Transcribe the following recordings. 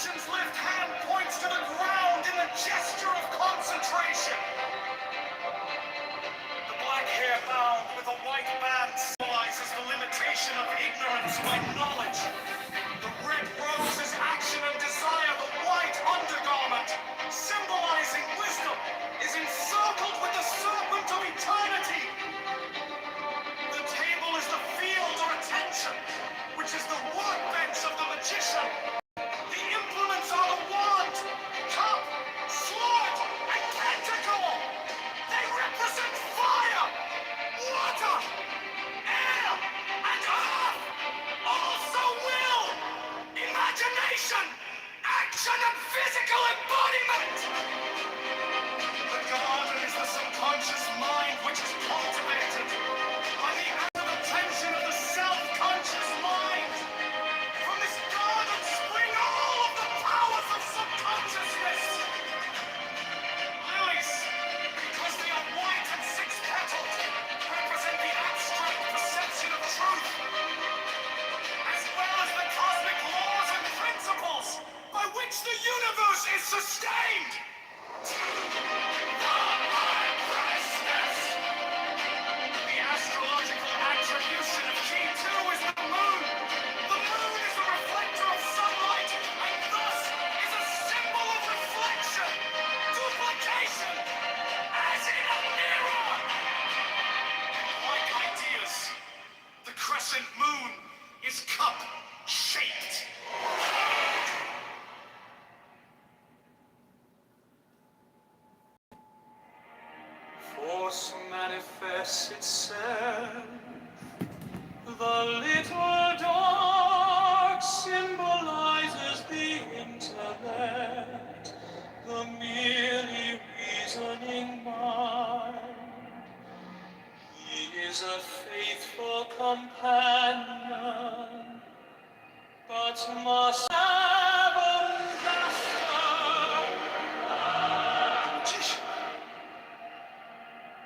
magician's left hand points to the ground in a gesture of concentration. The black hair bound with a white band symbolizes the limitation of ignorance by knowledge. The red rose is action and desire. The white undergarment, symbolizing wisdom, is encircled with the serpent of eternity. The table is the field or attention, which is the workbench of the magician. The implements are the wand, cup, sword, and tentacle. They represent fire, water, air, and earth. Also will, imagination, action, and physical embodiment. The garden is the subconscious mind which is cultivated by the active attention of the self-conscious mind. From this garden spring all of the powers of subconsciousness. Lilies, because they are white and six-petaled, represent the abstract perception of truth, as well as the cosmic laws and principles by which the universe is sustained. The astrological attribution of Kitover is the moon. The moon is a reflector of sunlight, and thus is a symbol of reflection, duplication, as in a mirror. Like ideas, the crescent moon is cup-shaped. Force manifests itself. The little dog symbolizes the intellect, the merely reasoning mind. He is a faithful companion, but must have a master. Magician.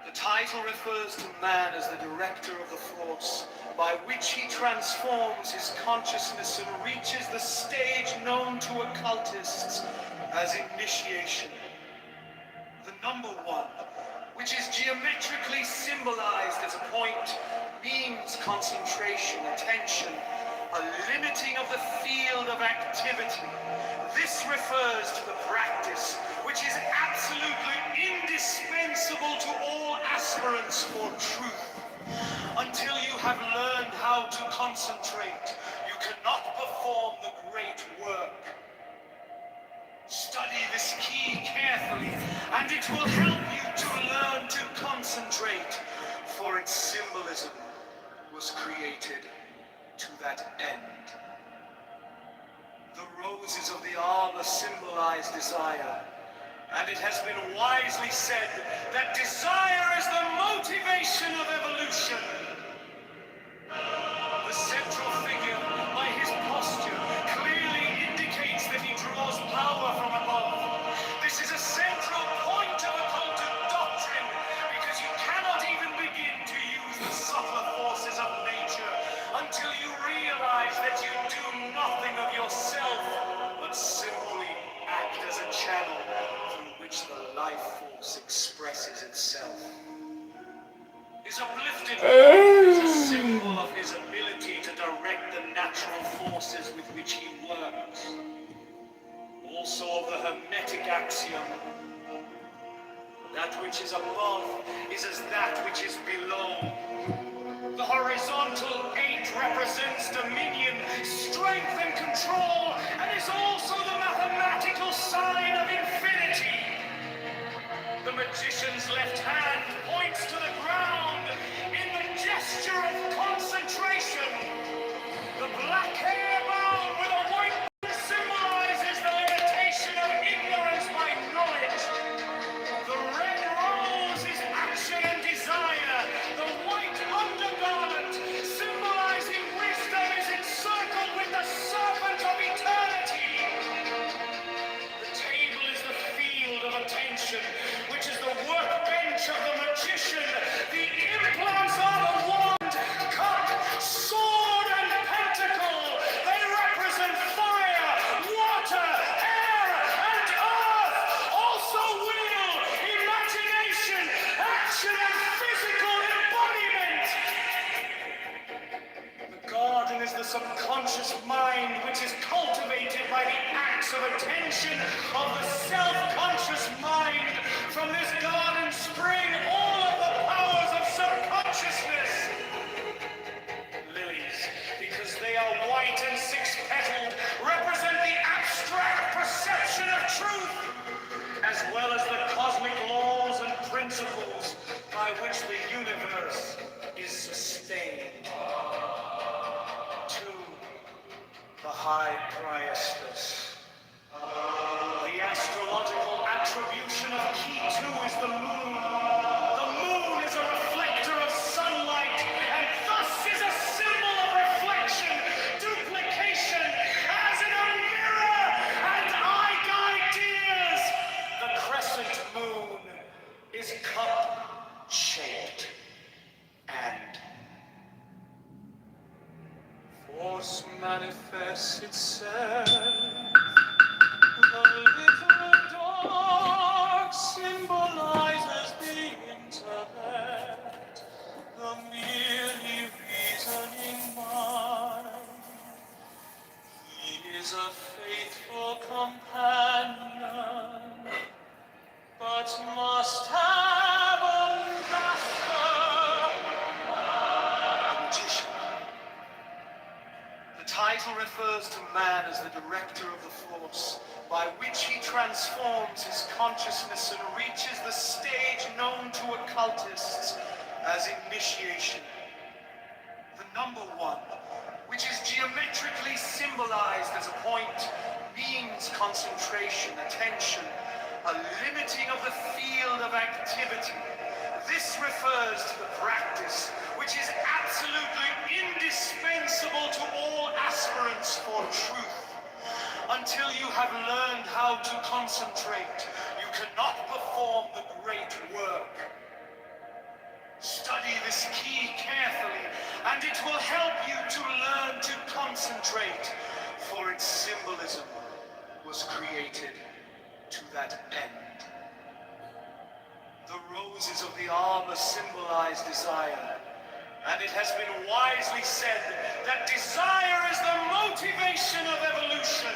The title refers to man as the director of the force by which he transforms his consciousness and reaches the stage known to occultists as initiation. The number one, which is geometrically symbolized as a point, means concentration, attention, a limiting of the field of activity. This refers to the practice, which is absolutely indispensable to all aspirants for truth. Until you have learned how to concentrate, you cannot perform the great work. Study this key carefully, and it will help you to learn to concentrate, for its symbolism was created to that end. The roses of the arbor symbolize desire, and it has been wisely said that desire is the motivation of evolution. The central figure, by his posture, clearly indicates that he draws power from above. This is a central point of occultic doctrine, because you cannot even begin to use the subtler forces of nature until you realize that you do nothing of yourself, but simply act as a channel through which the life force expresses itself. His uplifted life is a symbol of his ability to direct the natural forces with which he works. Also of the Hermetic axiom, that which is above is as that which is below. The horizontal 8 represents dominion, strength, and control, and is also the mathematical sign of infinity. The magician's left hand points to the ground in the gesture of concentration. The black hair bound with a white symbolizes the limitation of ignorance by knowledge. The red rose is action and desire. The white undergarment, symbolizing wisdom, is encircled with the serpent of eternity. The table is the field of attention, which is the workbench of the magician. subconscious mind, which is cultivated by the acts of attention of the self-conscious mind. From this garden spring all of the powers of subconsciousness. Lilies, because they are white and six-petaled, represent the abstract perception of truth, as well as the cosmic laws and principles by which the universe is sustained. To the high priestess. The astrological attribution of Kitover is the moon. The moon is a reflector of sunlight, and thus is a symbol of reflection, duplication, as in a mirror and eye-ideas. The crescent moon is cup-shaped, and force manifests itself. The little dog symbolizes the intellect, the merely reasoning mind. He is a faithful companion, but must have a master. The magician. The title refers to man as the director of the force, by which he transforms his consciousness and reaches the stage known to occultists as initiation. The number one, which is geometrically symbolized as a point, means concentration, attention, a limiting of the field of activity. This refers to the practice, which is absolutely indispensable to all aspirants for truth. Until you have learned how to concentrate, you cannot perform the great work. Study this key carefully, and it will help you to learn to concentrate, for its symbolism was created to that end. The roses of the arbor symbolize desire, and it has been wisely said that desire is the motivation of evolution.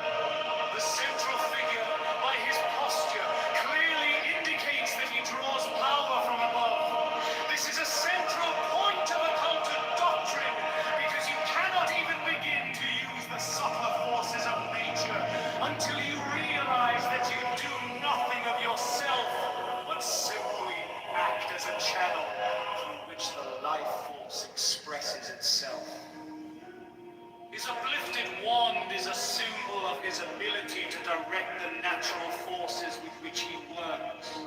The central figure, by his posture, clearly indicates that he draws power from above. This is a central point of occulted doctrine, because you cannot even begin to use the subtler forces of nature until you realize that you do nothing of yourself, but simply act as a channel through which the life force expresses itself. His uplifted wand is a symbol of his ability to direct the natural forces with which he works.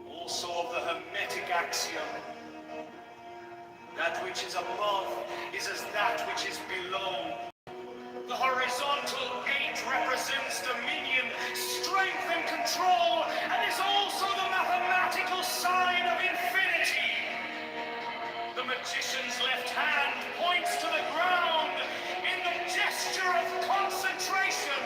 Also of the Hermetic axiom, that which is above is as that which is below. The horizontal 8 represents dominion, strength, and control, and is also the mathematical sign of infinity. The magician's left hand points to the ground in the gesture of concentration.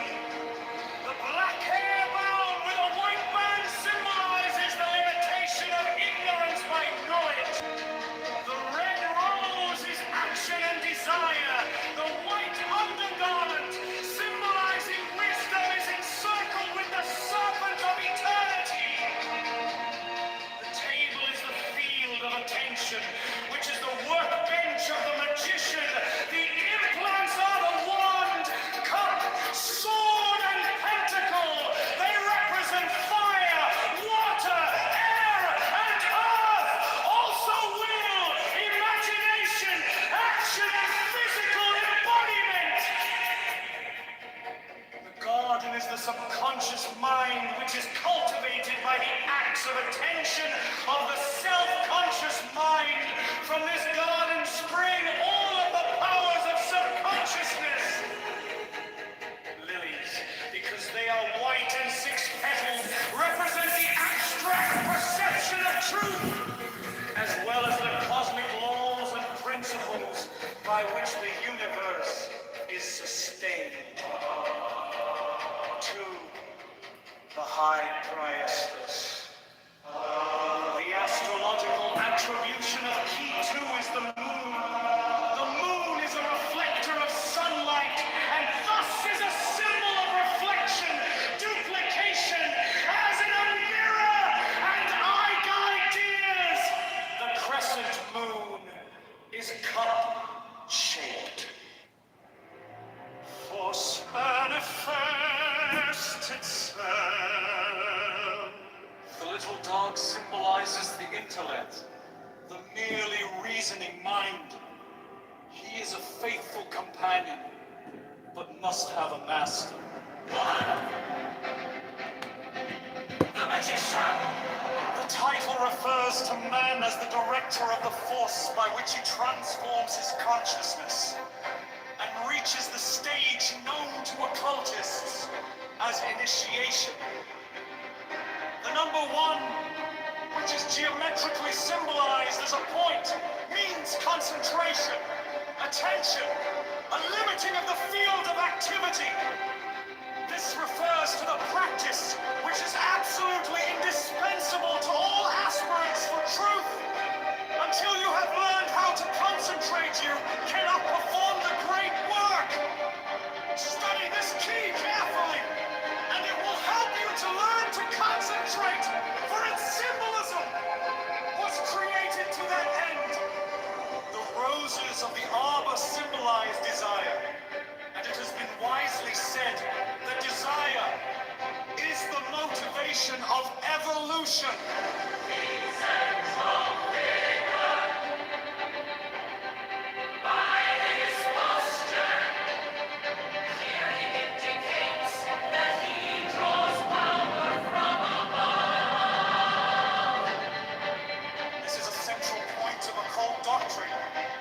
The black hair bound with a white band symbolizes the limitation of ignorance by knowledge. The red rose is action and desire. The white undergarment, symbolizing wisdom, is encircled with the serpent of eternity. The table is the field of attention, which is the workbench of the magician. The implants are the wand, cup, sword, and pentacle. They represent fire, water, air, and earth. Also will, imagination, action, and physical embodiment. The garden is the subconscious mind, which is cultivated by the acts of attention of the self-conscious mind. From this garden spring all of the powers of subconsciousness. Lilies, because they are white and six-petaled, represent the abstract perception of truth, as well as the cosmic laws and principles by which the universe is sustained. To the high priestess. The astrological attribution of Kitover is the moon. The moon is cup-shaped. For manifest itself. The little dog symbolizes the intellect, the merely reasoning mind. He is a faithful companion, but must have a master. The magician. The title refers to man as the director of the force by which he transforms his consciousness and reaches the stage known to occultists as initiation. The number 1, which is geometrically symbolized as a point, means concentration, attention, a limiting of the field of activity. This refers to the practice which is absolutely indispensable to all aspirants for truth. Until you have learned how to concentrate, you cannot perform the great work. Study this key carefully, and it will help you to learn to concentrate, for its symbolism was created to that end. The roses of the arbor symbolize desire, and it has been wisely said that desire is the motivation of evolution.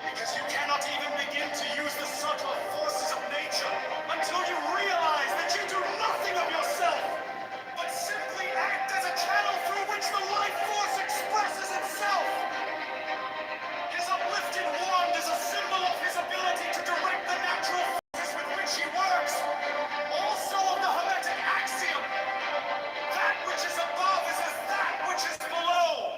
Because you cannot even begin to use the subtle forces of nature until you realize that you do nothing of yourself, but simply act as a channel through which the life force expresses itself. His uplifted wand is a symbol of his ability to direct the natural forces with which he works. Also of the Hermetic axiom, that which is above is as that which is below.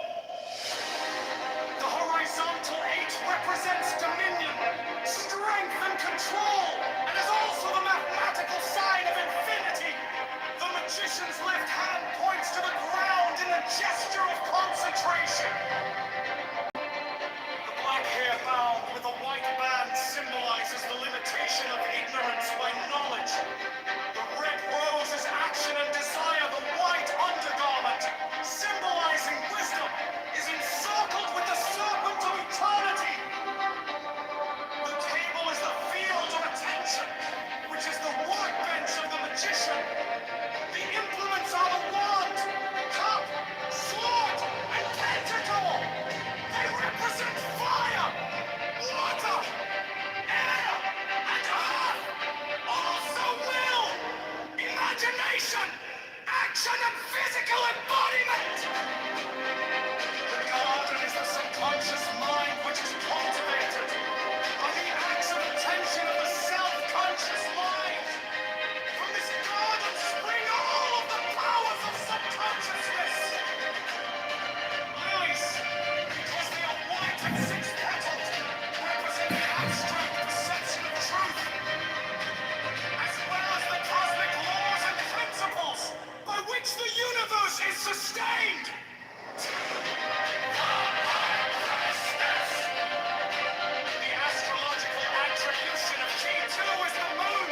The horizontal 8 represents dominion, strength, and control, and is also the mathematical sign of infinity. The magician's left hand points to the ground in a gesture of concentration. The black hair bound with a white band symbolizes the limitation of ignorance by knowledge. The red rose is action and desire. The white undergarment, symbolizing wisdom, is encircled with the serpent of eternity. The table is the field of attention, which is the workbench of the magician. The implements are the wand, cup, sword, and pentacle. They represent fire, water, air, and earth. Also will, imagination, action, and physical embodiment. The garden is the subconscious mind which is cultivated by the acts of attention of the self-conscious mind. From this garden spring all of the powers of subconsciousness. Lilies, because they are white and six-petaled, represent the abstract perception of truth, as well as the cosmic laws and principles by which the universe is sustained. The astrological attribution of Kitover is the moon.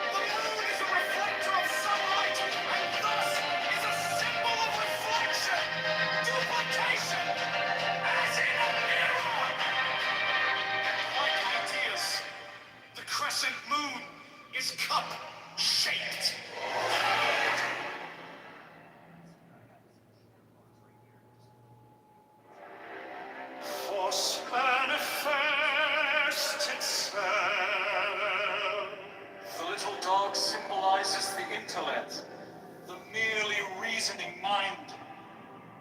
The moon is a reflector of sunlight, and thus is a symbol of reflection, duplication, as in a mirror. Like ideas, the crescent moon is cup-shaped. Force manifest itself. The little dog symbolizes the intellect, the merely reasoning mind.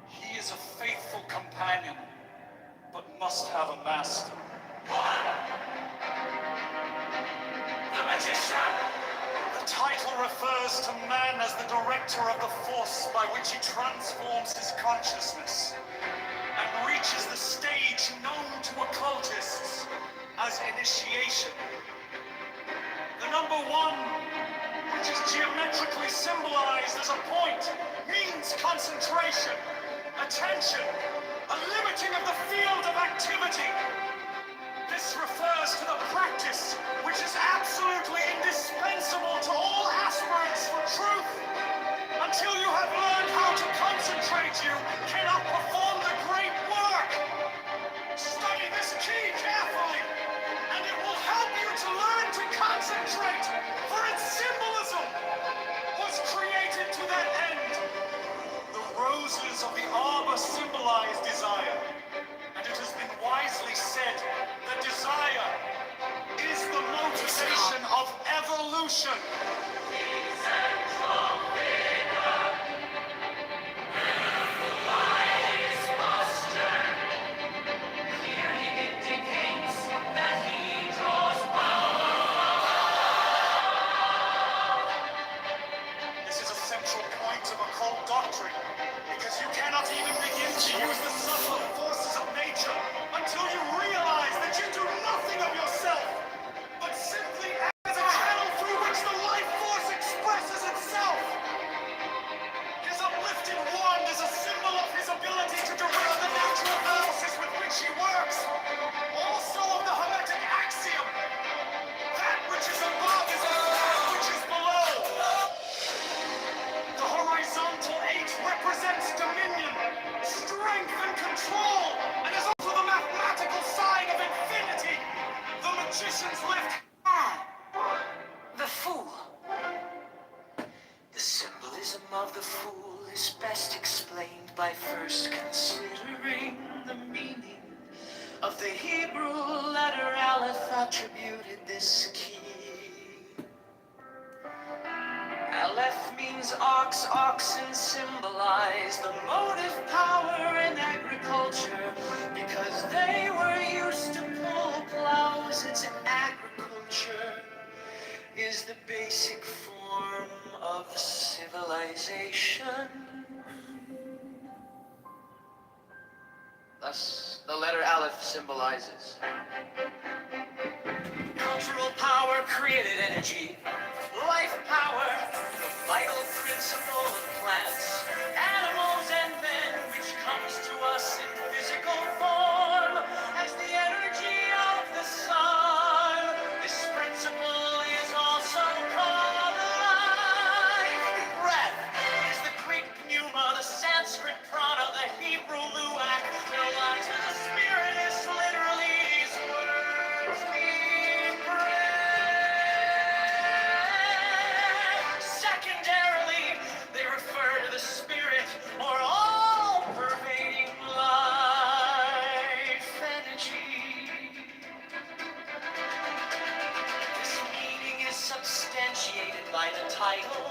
He is a faithful companion, but must have a master. The magician. The title refers to man as the director of the force by which he transforms his consciousness and reaches the stage known to occultists as initiation. The number 1, which is geometrically symbolized as a point, means concentration, attention, a limiting of the field of activity. This refers to the practice which is absolutely indispensable to all aspirants for truth. Until you have learned how to concentrate, you cannot perform the great work. Study this key carefully, and it will help you to learn to concentrate, for its symbolism was created to that end. The roses of the arbor symbolize desire, and it has been wisely said that desire is the motivation of evolution. This is a central point of occult doctrine, because you cannot even begin to use the subtle forces of nature until you realize that you do nothing of yourself, but simply as a channel through which the life force expresses itself. His uplifted wand is a symbol of his ability to direct the natural forces with which he works. Also of the Hermetic axiom, that which is above is that which is below. The horizontal eight represents dominion, strength, and control, and is also the mathematical sign of infinity. The magician's left The fool. The symbolism of the fool is best explained by first considering the meaning of the Hebrew letter Aleph attributed this key. Aleph means ox. Oxen symbolize the motive power in agriculture because they were used to pull plows. It's agriculture is the basic form of civilization. Thus, the letter Aleph symbolizes cultural power, created energy, life power, the vital principle of plants, animals, and men, which comes to us in physical form as the energy of the sun. This principle is also called life. Breath is the Greek pneuma, the Sanskrit prana, the Hebrew luach. The line to the spirit is literally these words mean breath. Secondarily, they refer to the spirit or all-pervading life energy. This meaning is substantiated by the title,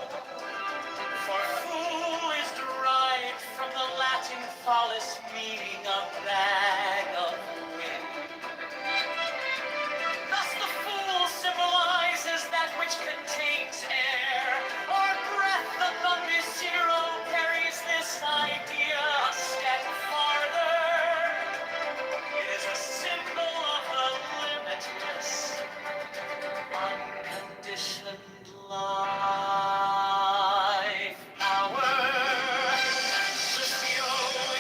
for fool is derived from the Latin thallus, meaning a bag of wind. Thus the fool symbolizes that which contains air, or breath. The Thundisiro carries this idea a step farther. It is a symbol of the limitless, unconditioned life power. Lucio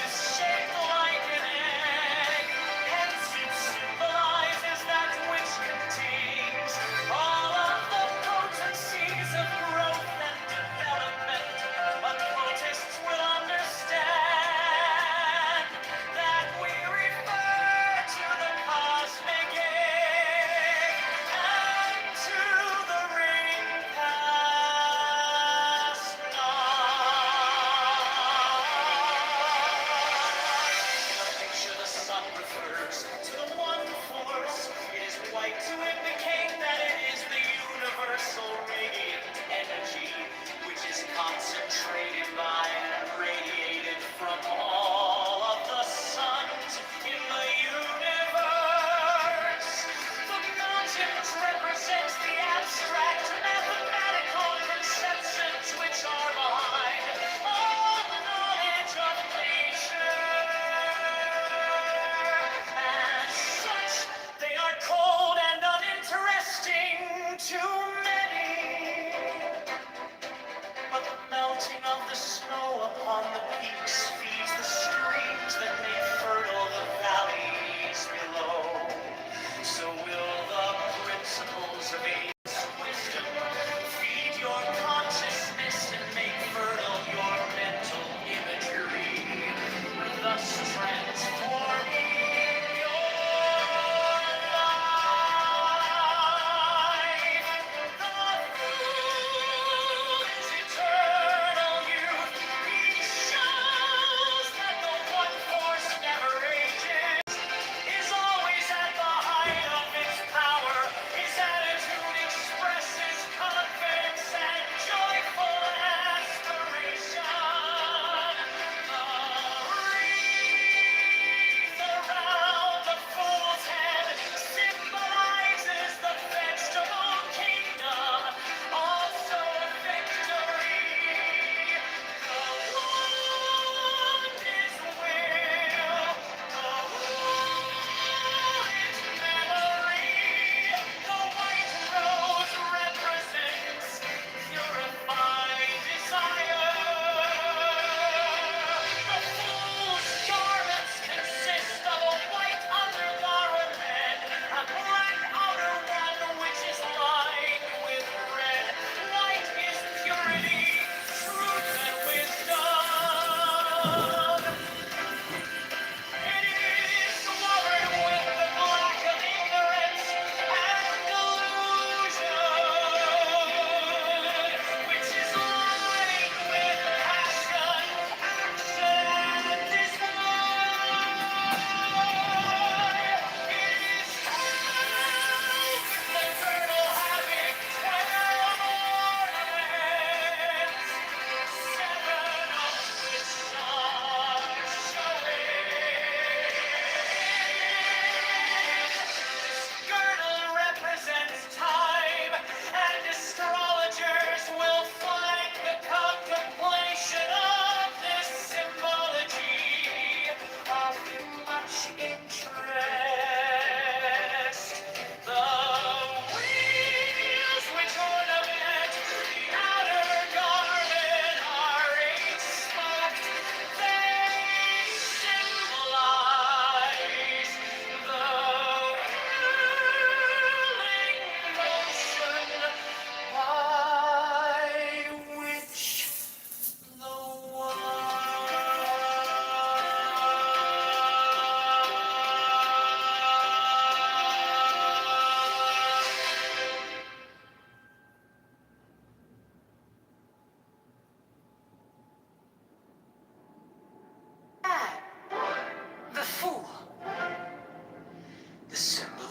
is shaped like an egg, hence it symbolizes that which contains all of the potencies of growth and development. Occultists will understand that we refer to the cosmic egg and to the ring past in the picture, the sun refers to the one force. It is white to indicate that it is the universal radiant energy, which is concentrated by and radiated from all of the suns in the universe. The mountains represent the abstract mathematical conceptions which are behind all knowledge of nature. As such, they are cold and uninteresting to many. But the melting of the snow upon the peaks feeds the streams that may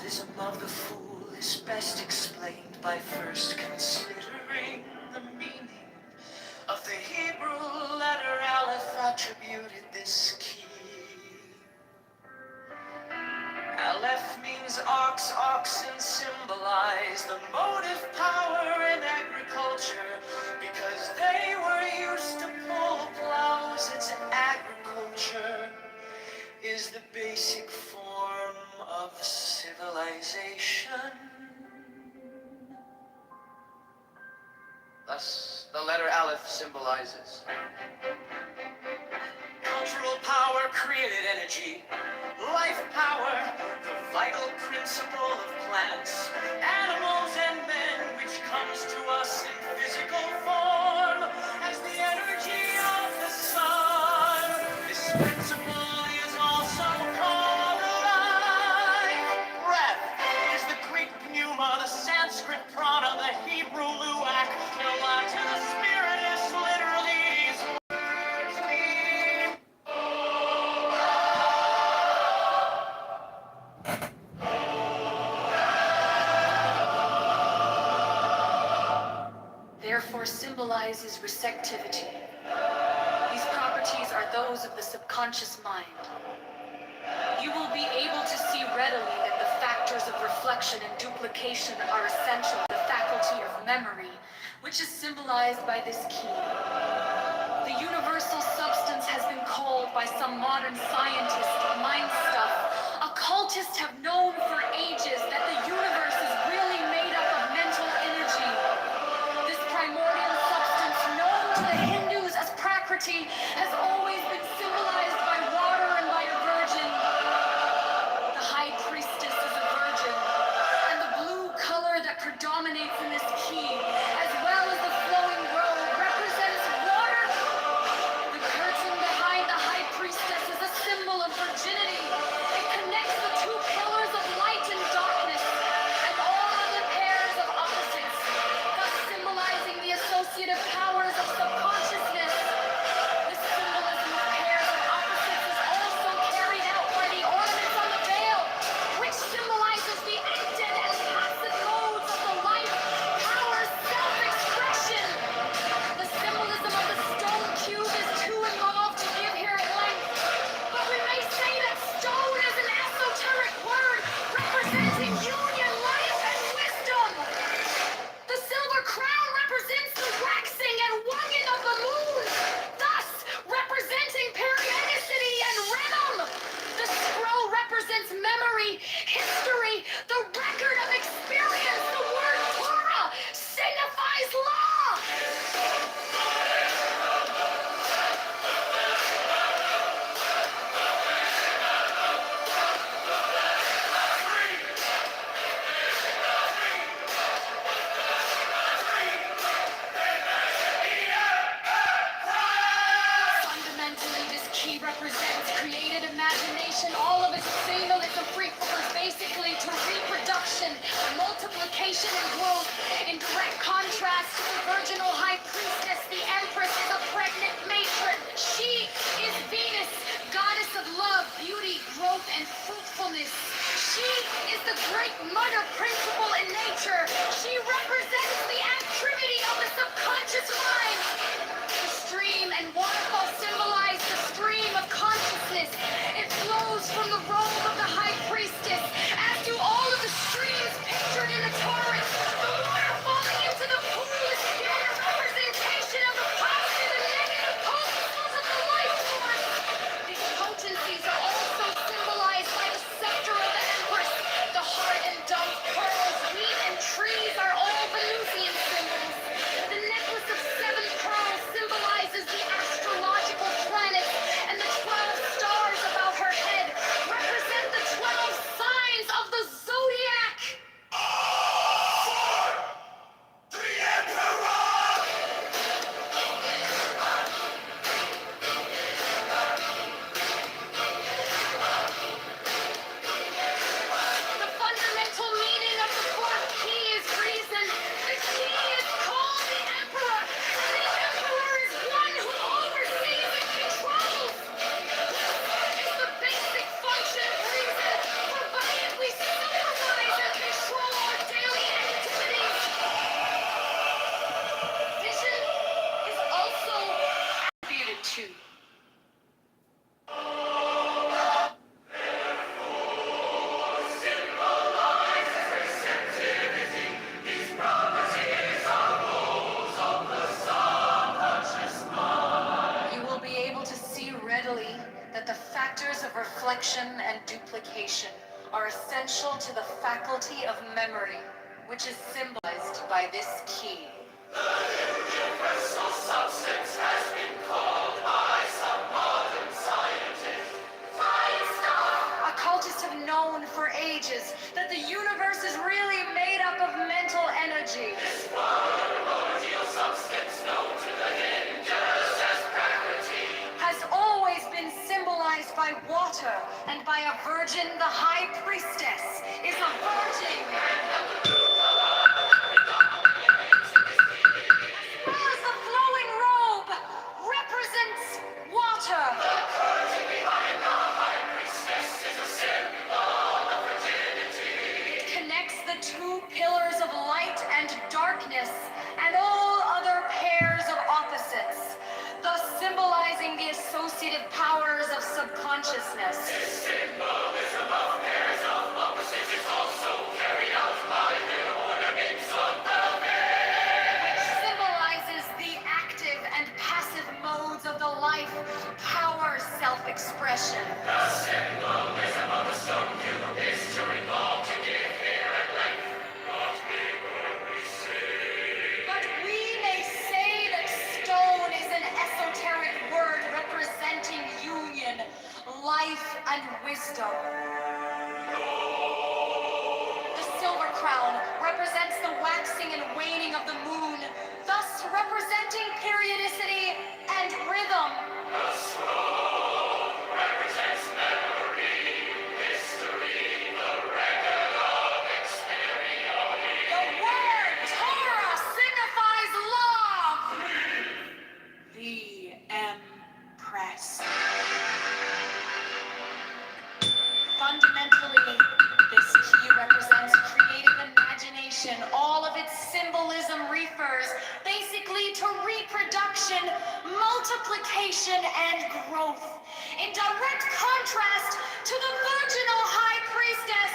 Symbolism of the fool is best explained by first considering the meaning of the Hebrew letter Aleph attributed this key. Aleph means ox, oxen symbolize the motive power in agriculture because they were used to pull plows. It's agriculture is the basic form of civilization. Thus, the letter Aleph symbolizes cultural power, created energy, life power, the vital principle of plants, animals, and men, which comes to us in physical form as the energy of the sun. This principle is also called life. Breath is the Greek pneuma, the Sanskrit prana, the Hebrew luak, the Latin spiritus, literally these words mean. Therefore symbolizes receptivity. These properties are those of the subconscious mind. You will be able to see readily that the factors of reflection and duplication are essential to the faculty of memory, which is symbolized by this key. The universal substance has been called by some modern scientists mind stuff. Occultists have known for ages that the universe is really made up of mental energy. This primordial substance, known to the Hindus as Prakriti, has always been symbolized by water and by a virgin. The high priestess is a virgin, and the blue color that predominates in this key, as well as the flowing robe, represents water. The curtain behind the high priestess is a symbol of virginity. It connects the two pillars of light and darkness, and all of the pairs of opposites, thus symbolizing the associative powers of subconsciousness. This symbolism of pairs of opposites is also carried out by the ornaments on the veil, which symbolizes the active and passive modes of the life, power, self-expression. The symbolism of the stone cube is too involved to give here at length, but we may say that stone is an esoteric word representing union, life, and wisdom. The silver crown represents the waxing and waning of the moon, thus representing periodicity and rhythm. The scroll represents memory, history, the record of experience. The word Torah signifies law. Fundamentally, this key represents created imagination. All of its symbolism refers basically to reproduction, multiplication, and growth. In direct contrast to the virginal high priestess, the empress is a pregnant matron. She is Venus, goddess of love, beauty, growth, and fruitfulness. She is the great mother principle in nature. She represents the activity of the subconscious mind. The stream and waterfall symbolize the stream of consciousness. It flows from the robe of the high priestess, as do all of the streams pictured in the Torah. The water falling into the pool is still a representation of the positive and negative potencies of the life force. These potencies are also symbolized by the scepter of the empress. The heart and dove, pearls, wheat, and trees are all Venusian symbols. The necklace of 7 pearls symbolizes the astrological planets, and the 12 stars about her head represent the 12 signs faculty of memory, which is symbolized by this key. Universal substance has been called by some modern scientists Occultists have known for ages that the universe is really made up of mental energy. This primordial substance known to the Hindus as Prakriti Has always been symbolized by water, and by a virgin, the high priestess is a virgin. As well as the flowing robe represents water. The curtain behind the high priestess is a symbol of virginity. It connects the two pillars of light and darkness and all other pairs of opposites, thus symbolizing the associated powers of subconsciousness. This symbolism of pairs of opposites is also carried out by the ornaments of the bed. Symbolizes the active and passive modes of the life, power, self-expression. The symbolism of the stone cube is to revolve to give here at length what we will receive. But we may say that stone is an esoteric word representing union, life, and wisdom. The silver crown represents the waxing and waning of the moon, thus representing periodicity and rhythm. The scroll represents memory, history, the record of experience. The word Torah signifies love. The Empress. Fundamentally, this key represents creative imagination. All of its symbolism refers basically to reproduction, multiplication, and growth. In direct contrast to the virginal high priestess,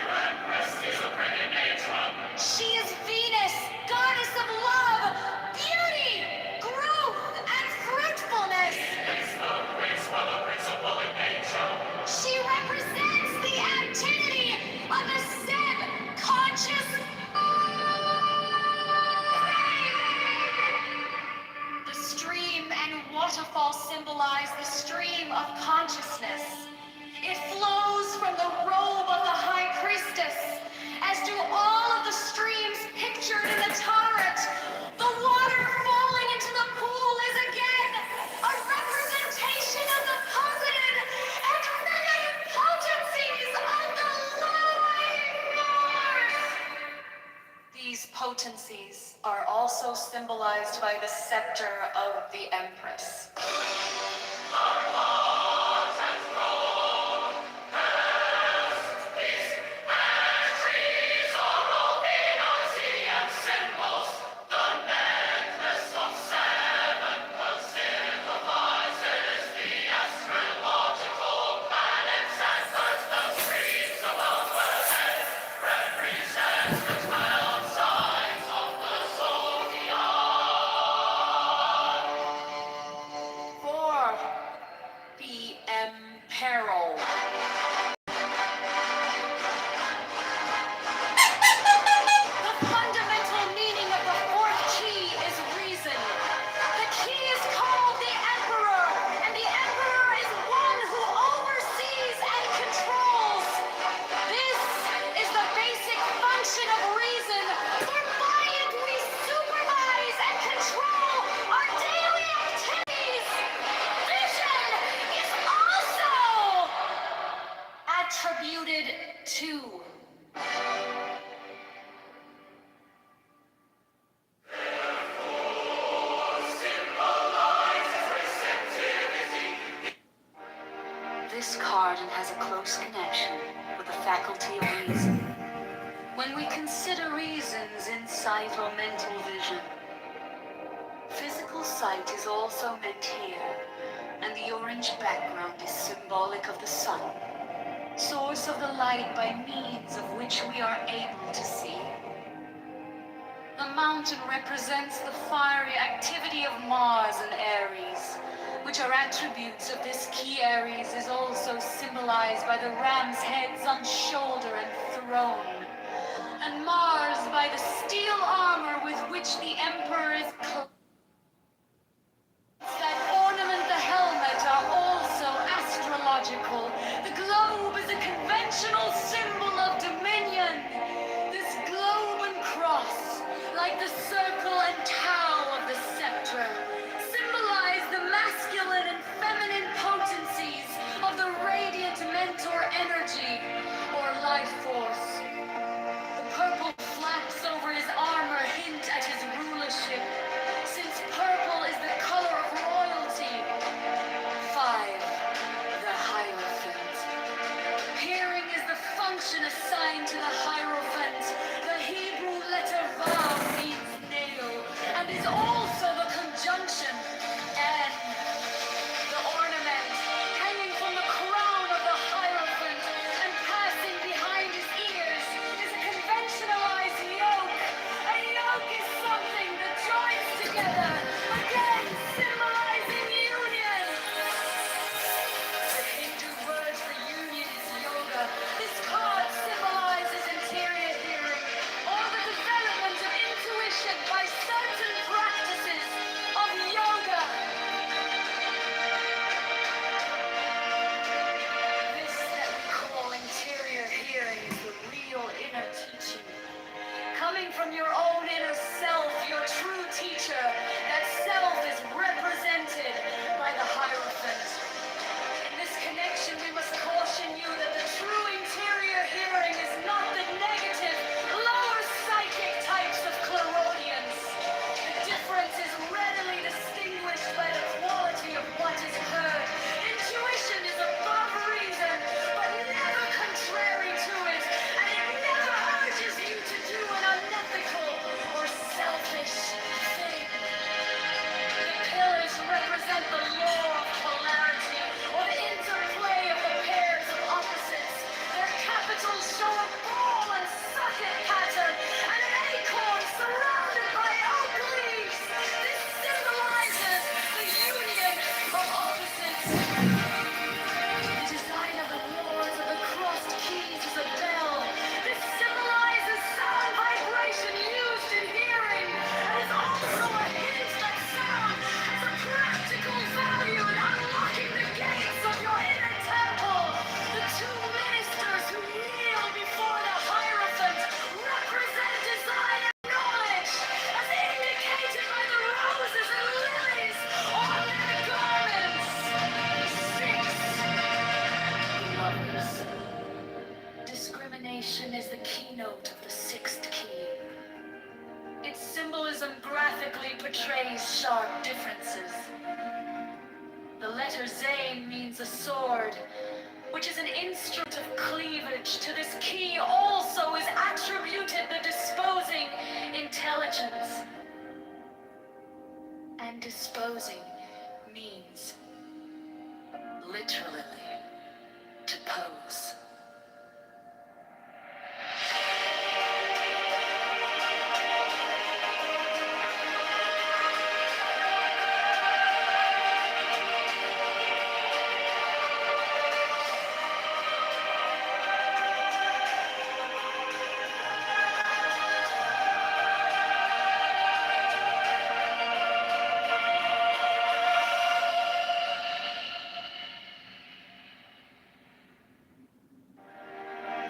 Empress is a pregnant matron. she is Venus, goddess of love, beauty, growth, and fruitfulness. It's the principle in nature. She represents the activity of the subconscious mind. The stream and waterfall symbolize the stream of consciousness. It flows from the robe of the high priestess, as do all of the streams pictured in the turret. The water falling into the pool is again a representation of the positive and negative potencies of the living force. These potencies are also symbolized by the scepter of the Empress. This cardin has a close connection with the faculty of reason. When we consider reasons in sight or mental vision, physical sight is also meant here, and the orange background is symbolic of the sun, source of the light by means of which we are able to see. The mountain represents the fiery activity of Mars and Aries, which are attributes of this key Aries, is also symbolized by the ram's heads on shoulder and throne, and Mars by the steel armor with which the Emperor is clothed. That ornament the helmet are also astrological. The globe is a conventional symbol of dominion. This globe and cross, like the circle and tau of the scepter, symbolize the masculine and feminine potencies of the radiant mentor energy or life force. The purple flaps over his armor hint at his rulership, since purple is the color of royalty. 5. The Hierophant. Hearing is the function assigned to the Hierophant. The Hebrew letter Vav means nail, and is also the conjunction N. The ornament, hanging from the crown of the Hierophant and passing behind his ears, is a conventionalized yoke. A yoke is something that joins together, again symbolizing union. The Hindu word for union is yoga. This card symbolizes interior hearing, or the development of intuition by certain practices of yoga. This that we call interior hearing is the real inner teaching. Coming from your own inner self, your true teacher. That self is represented by the Hierophant. In this connection, we must caution you that the true interior hearing is not the negative, lower psychic types of Clarodians. The difference is readily distinguished by the quality of what is heard. Intuition is above reason, but never contrary to it, and it never urges you to do an unethical or selfish thing. The pillars represent the law of polarity, or the interplay of the pairs of opposites. Their capitals show a ball and socket pattern, and an acorn surrounded by oak leaves. This symbolizes the union of opposites. The design of the wars of the crossed keys is a bell. This symbolizes sound vibration used in hearing, and is also a hint that sound has a practical value in unlocking the gates of your inner temple. The two ministers who kneel before the Hierophant represent design and knowledge, as indicated by the roses and lilies on their garments. 6. Lovers. Discrimination is the keynote of the 6th key. Its symbolism graphically portrays sharp differences. The letter Zayn means a sword, which is an instrument of cleavage. To this key also is attributed the disposing intelligence. And disposing means, literally, to pose.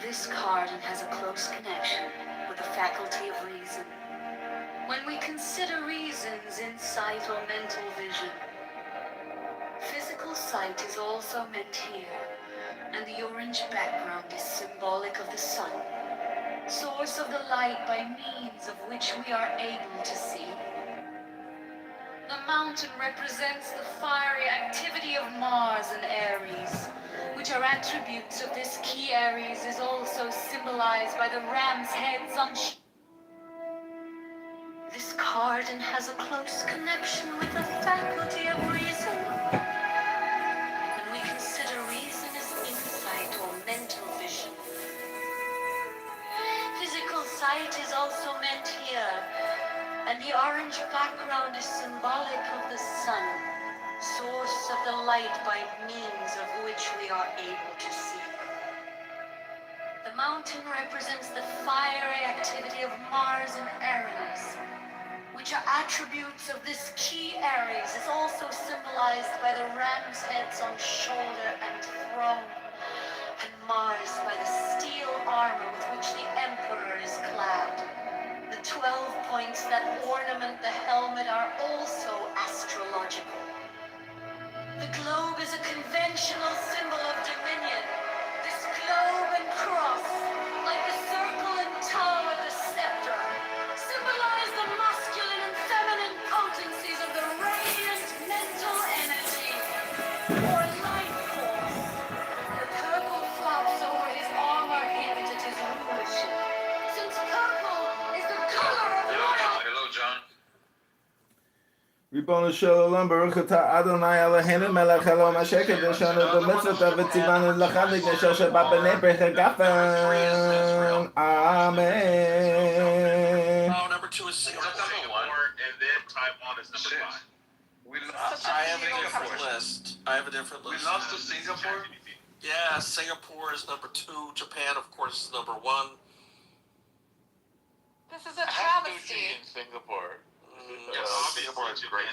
This card has a close connection with the faculty of reason. When we consider reason's insight or mental vision, physical sight is also meant here, and the orange background is symbolic of the sun, source of the light by means of which we are able to see. The mountain represents the fiery activity of Mars and Aries, which are attributes of this key. Aries is also symbolized by the ram's heads on This card has a close connection with the faculty of reason. When we consider reason as insight or mental vision, physical sight is also meant here, and the orange background is symbolic of the sun, source of the light by means of which we are able to see. The mountain represents the fiery activity of Mars and Aries, which are attributes of this key. Aries is also symbolized by the ram's heads on shoulder and throne, and Mars by the steel armor with which the Emperor is clad. The 12 points that ornament the helmet are also astrological. The globe is a conventional symbol of dominion. This globe and cross, like the circle and toe of the scepter, symbolize the masculine and feminine potencies of the radiant mental energy, or life force. The purple flops over his armor hints at his rulership, since purple is the color of loyalty. Hello, John. ריבונו של עולם, ברוך אתה אדוני אלוהינו מלך העולם אשר קידשנו במצוותיו וציוונו לחדש נשר שבת בני ברך הגפן. אמן. Oh, number 2 is Singapore. Singapore, and then Taiwan is number 5. We lost. I have a different list. I have a different We list. lost to Singapore. Yeah, Singapore is number 2. Japan, of course, is number 1. This is a I have travesty. sushi in Singapore. Yes. Singapore is great.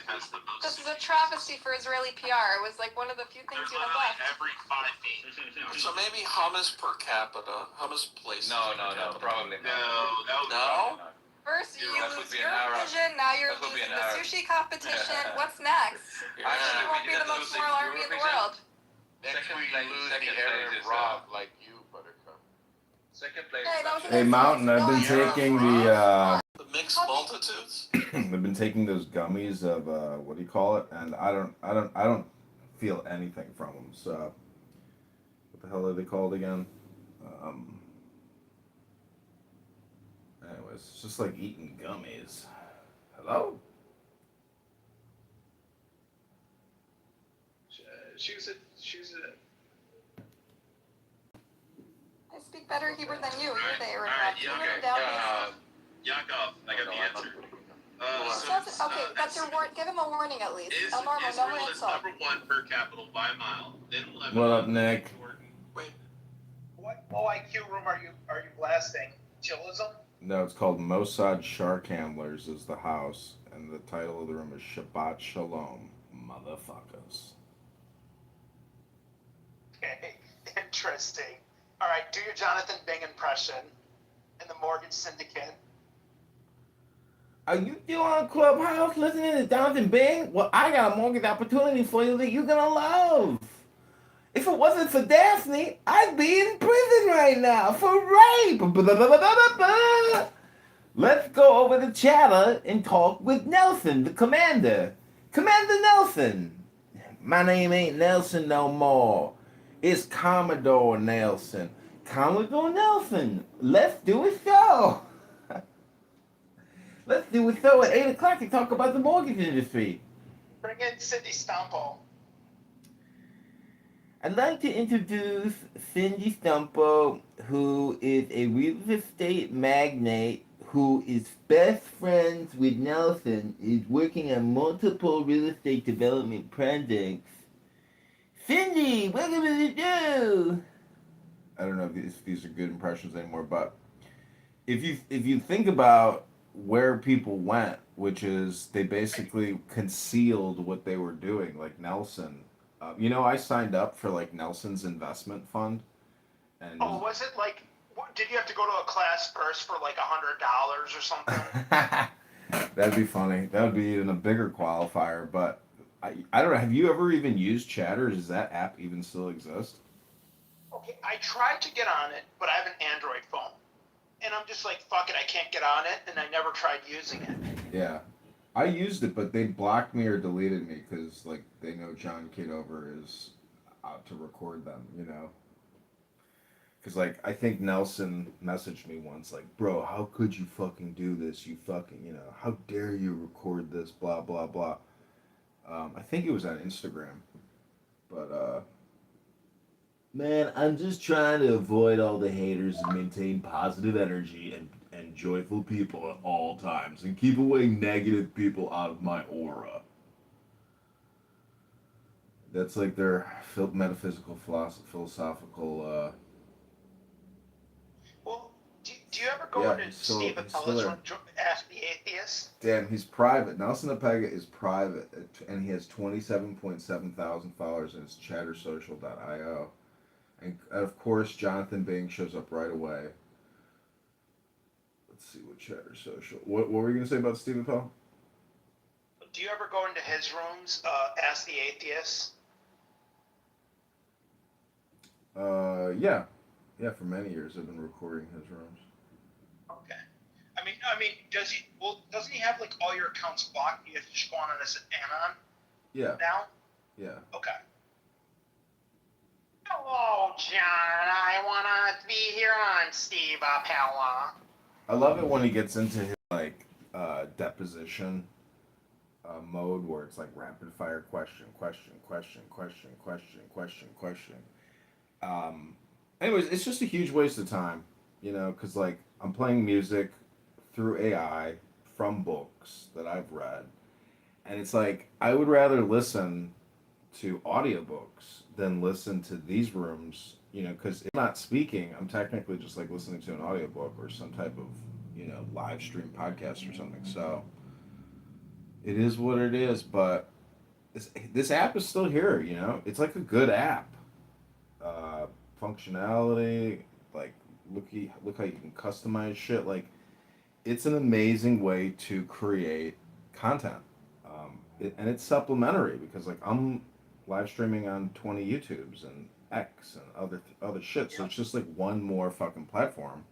This is a travesty for Israeli PR. It was like one of the few things you have left. Every 5 feet. So maybe hummus per capita. Hummus places. No, per capita. probably No, not. that was No? First you That would lose be an error. Eurovision, now you're That would be losing an the error. sushi competition. What's next? Yeah. Actually, You won't be the most moral army in the world. Next Second week place- lose second the Aaron place is, Rob like you, Buttercup. Second place. Hey, that was Hey Mountain, I've been taking the The mixed multitudes? I've been taking those gummies of what do you call it, and I don't feel anything from them. So what the hell are they called again? Anyways, it's just like eating gummies. Hello? She was a. I speak better Hebrew than you. You're the Aaron Alright, Rob. Can you write it down, please? Yakov, I got the answer. That's your warning. Give him a warning at least. Is, El Normo, Israel no is insult. number 1 per capita by a mile. Then Lebanon. What up, Nick? Jordan. Wait, What OIQ room are you blasting? Chillism? No, it's called Mossad Shark Handlers is the house, and the title of the room is Shabbat Shalom, motherfuckers. Okay, interesting. All right, do your Jonathan Bing impression in the mortgage syndicate. Are you still on Clubhouse listening to Jonathan Bing? Well, I got a mortgage opportunity for you that you're gonna love. If it wasn't for Daphne, I'd be in prison right now for rape. Let's go over to Chatter and talk with Nelson, the commander. Commander Nelson. My name ain't Nelson no more. It's Commodore Nelson. Commodore Nelson. Let's do a show. Let's do a show at 8 o'clock to talk about the mortgage industry. Bring in Cindy Stampo. I'd like to introduce Cindy Stumpo, who is a real estate magnate who is best friends with Nelson, is working on multiple real estate development projects. Cindy, welcome to the show! I don't know if these are good impressions anymore, but if you think about where people went, which is they basically concealed what they were doing, like Nelson. I signed up for like Nelson's investment fund, and Oh, was it like? Did you have to go to a class first for like $100 or something? that'd be funny. That would be even a bigger qualifier. But I don't know. Have you ever even used Chatter? Does that app even still exist? Okay, I tried to get on it, but I have an Android phone, and I'm just like, fuck it, I can't get on it, and I never tried using it. Yeah, I used it, but they blocked me or deleted me because like they know John Kitover is out to record them. Because, like, I think Nelson messaged me once, like, bro, how could you fucking do this? You fucking, how dare you record this, blah, blah, blah. I think it was on Instagram. But, man, I'm just trying to avoid all the haters and maintain positive energy and joyful people at all times and keep away negative people out of my aura. That's like their metaphysical, philosophical. Well, do you ever go Yeah, into he's Steve still Appella's there. room, Ask the Atheist? Damn, he's private. Nelson Apega is private, and he has 27.7 thousand followers, and it's chattersocial.io. And of course, Jonathan Bing shows up right away. Let's see what Chatter Social. What were you gonna say about Stephen Pell? Do you ever go into his rooms, Ask the Atheist? Yeah, yeah. For many years, I've been recording his rooms. Okay. Does he? Well, doesn't he have like all your accounts blocked? You have to just go on as an anon Yeah, now. yeah. Okay. Hello, John. I wanna be here on Steve Appella. I love it when he gets into his like deposition mode where it's like rapid fire question, question, question, question, question, question, question. Um, anyways, it's just a huge waste of time, because like I'm playing music through AI from books that I've read, and it's like I would rather listen to audiobooks than listen to these rooms, because if I'm not speaking, I'm technically just like listening to an audiobook or some type of, live stream podcast or something. So it is what it is, but this app is still here, It's like a good app. Uh, Functionality, like look how you can customize shit. Like it's an amazing way to create content. And it's supplementary because like I'm live streaming on 20 YouTubes and X and other shit. So Yeah. it's just like one more fucking platform.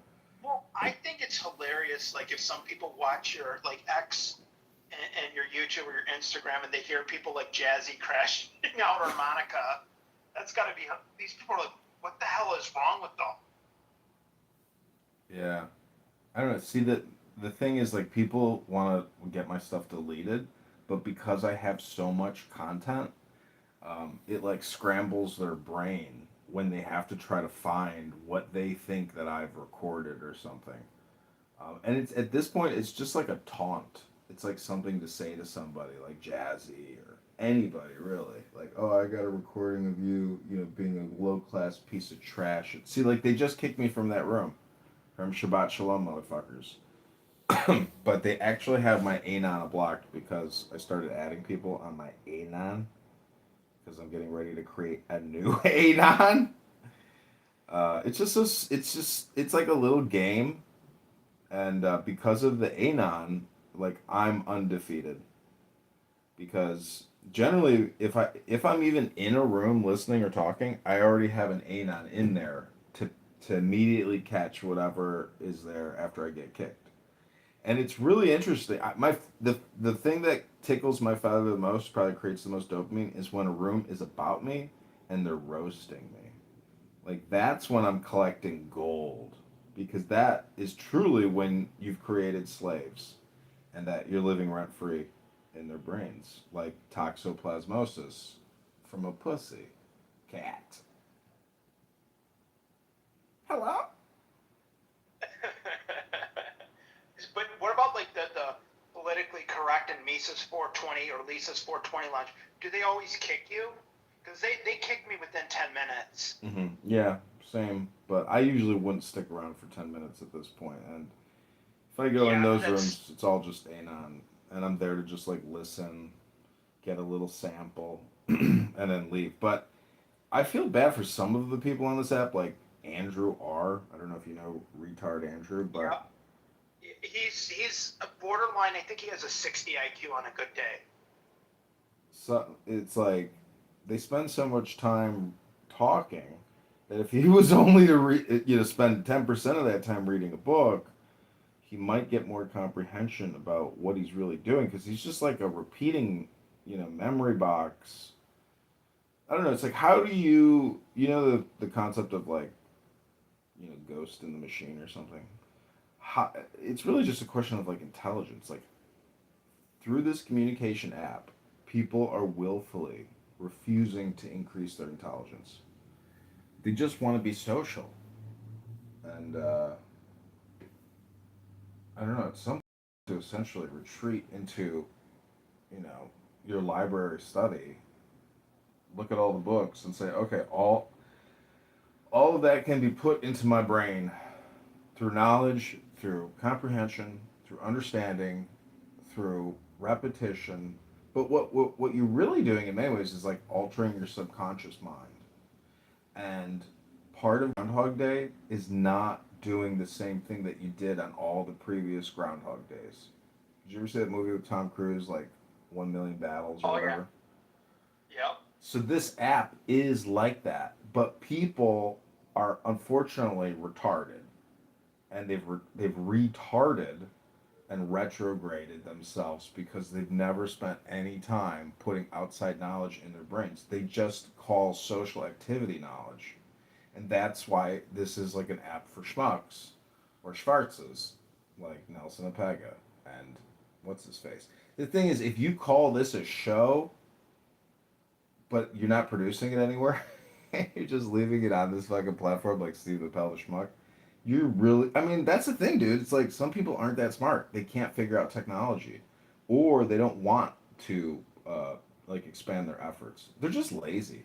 Well, I think it's hilarious. Like if some people watch your like X and your YouTube or your Instagram, and they hear people like Jazzy crashing out or Monica, that's got to be. These people are like, what the hell is wrong with them? Yeah. I don't know. See that the thing is like people want to get my stuff deleted, but because I have so much content, it like scrambles their brain when they have to try to find what they think that I've recorded or something. And it's at this point, it's just like a taunt. It's like something to say to somebody, like Jazzy or anybody really. Like, oh, I got a recording of you, being a low class piece of trash. See, like they just kicked me from that room, from Shabbat Shalom, motherfuckers. But they actually have my Anon blocked because I started adding people on my Anon because I'm getting ready to create a new Anon. It's like a little game, and because of the Anon, like I'm undefeated. Because generally, if I'm even in a room listening or talking, I already have an Anon in there to immediately catch whatever is there after I get kicked. And it's really interesting. The thing that tickles my feather the most, probably creates the most dopamine, is when a room is about me and they're roasting me. Like that's when I'm collecting gold, because that is truly when you've created slaves, and that you're living rent free in their brains, like toxoplasmosis from a pussy cat. Hello. But what about like the politically correct and Mises 420 or Lisa's 420 launch? Do they always kick you? Because they kicked me within 10 minutes. Yeah, same. But I usually wouldn't stick around for 10 minutes at this point. And if I go in those rooms, it's all just anon, and I'm there to just like listen, get a little sample, and then leave. But I feel bad for some of the people on this app, like Andrew R. I don't know if you know retard Andrew, but Yeah. He's a borderline. I think he has a 60 IQ on a good day. so it's like they spend so much time talking that if he was only to spend 10% of that time reading a book, he might get more comprehension about what he's really doing, because he's just like a repeating, memory box. I don't know. It's like, how do the concept of like, ghost in the machine or something? It's really just a question of like intelligence. Like through this communication app, people are willfully refusing to increase their intelligence. They just want to be social, and I don't know. It's something to essentially retreat into, your library study look at all the books and say, okay, all of that can be put into my brain through knowledge, through comprehension, through understanding, through repetition. But what you're really doing in many ways is like altering your subconscious mind. And part of Groundhog Day is not doing the same thing that you did on all the previous Groundhog Days. Did you ever see that movie with Tom Cruise, like 1 Million Battles or Oh yeah. whatever? Yep. So this app is like that, but people are unfortunately retarded, and they've retarded and retrograded themselves because they've never spent any time putting outside knowledge in their brains. They just call social activity knowledge. And that's why this is like an app for schmucks or schwarzes, like Nelson Apega and what's his face. The thing is, if you call this a show, but you're not producing it anywhere, you're just leaving it on this fucking platform like Steve the Pelvish Schmuck, you're really, I mean, that's the thing, dude. It's like some people aren't that smart. They can't figure out technology, or they don't want to like expand their efforts. They're just lazy.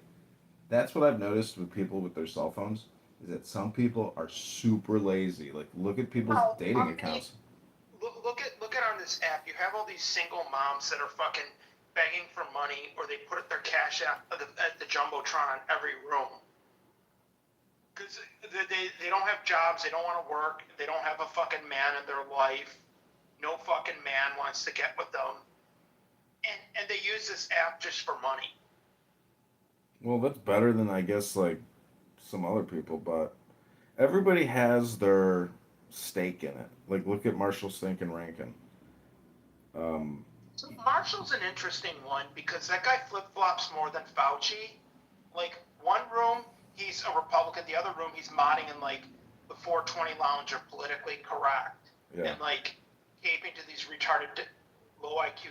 That's what I've noticed with people with their cell phones is that some people are super lazy. Like look at people's Well, dating I mean, accounts. look at on this app. You have all these single moms that are fucking begging for money, or they put their cash app at the jumbotron in every room because they don't have jobs. They don't want to work. They don't have a fucking man in their life. No fucking man wants to get with them, and they use this app just for money. Well, that's better than I guess like some other people, but everybody has their stake in it. Like look at Marshall Stinkin' Rankin. Um, So Marshall's an interesting one because that guy flip flops more than Fauci. Like one room he's a Republican, the other room he's modding in like the 420 lounge or politically correct, yeah. and like caping to these retarded, low IQ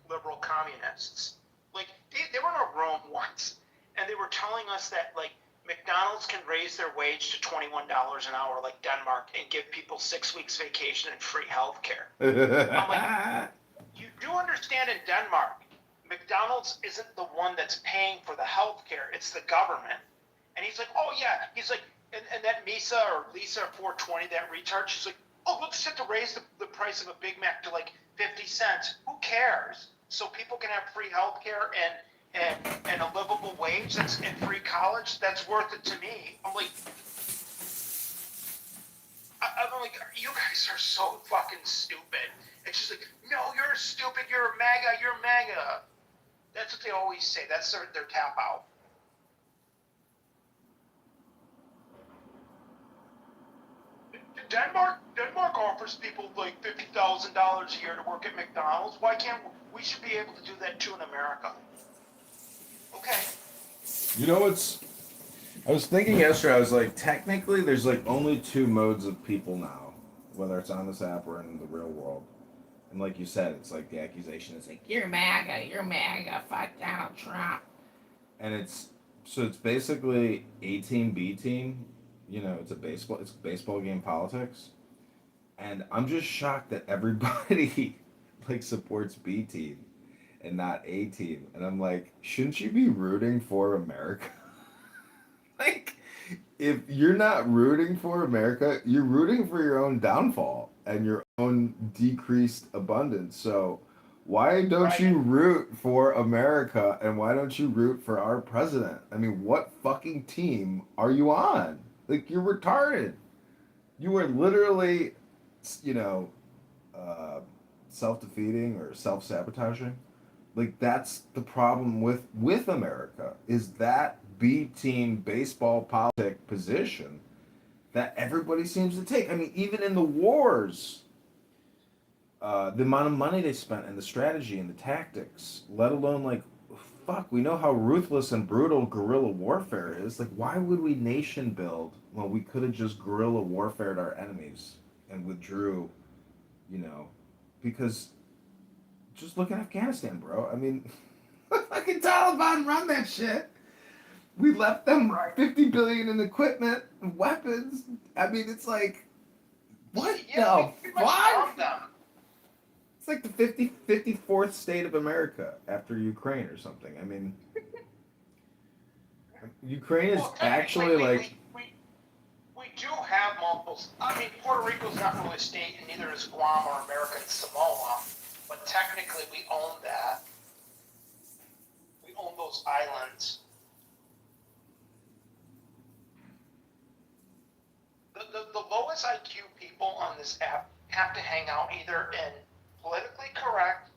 liberal communists. Like they were in a room once, and they were telling us that like McDonald's can raise their wage to $21 an hour, like Denmark, and give people 6 weeks vacation and free health care. I'm like, you do understand in Denmark, McDonald's isn't the one that's paying for the health care, it's the government. And he's like, oh yeah, he's like, and that Misa or Lisa 420, that retard, she's like, oh, we'll just have to raise the price of a Big Mac to like 50 cents. Who cares? So people can have free health care and a livable wage that's in free college, that's worth it to me. I'm like, you guys are so fucking stupid. It's just like, no, you're stupid, you're MAGA, you're MAGA. That's what they always say. That's their tap out. Denmark offers people like $50,000 a year to work at McDonald's. Why can't we should be able to do that too in America? Okay. You know what's I was thinking yesterday, I was like, technically, there's like only two modes of people now, whether it's on this app or in the real world. And like you said, it's like the accusation is like, you're MAGA, fuck Donald Trump. And it's basically A team, B team. You know, it's a baseball game politics. And I'm just shocked that everybody like supports B team and not A team. And I'm like, shouldn't you be rooting for America? Like, if you're not rooting for America, you're rooting for your own downfall and your own decreased abundance. So, why don't you root for America and why don't you root for our president? I mean, what fucking team are you on? Like, you're retarded. You are literally, you know, uh, self defeating or self sabotaging. Like that's the problem with America is that B team baseball politic position that everybody seems to take. I mean, even in the wars, the amount of money they spent and the strategy and the tactics, let alone like, fuck, we know how ruthless and brutal guerrilla warfare is. Like, why would we nation build when we could have just guerrilla warfared our enemies and withdrew, you know, because just look at Afghanistan, bro. I mean, fucking Taliban run that shit. We left them 50 billion in equipment and weapons. I mean, it's like, what Yeah, the we pretty much fuck? harmed them. It's like the 54th state of America after Ukraine or something. I mean, Ukraine is Well, technically, actually like, we do have multiple. I mean, Puerto Rico's not really a state, and neither is Guam or American Samoa. But technically, we own that. We own those islands. The lowest IQ people on this app have to hang out either in politically correct,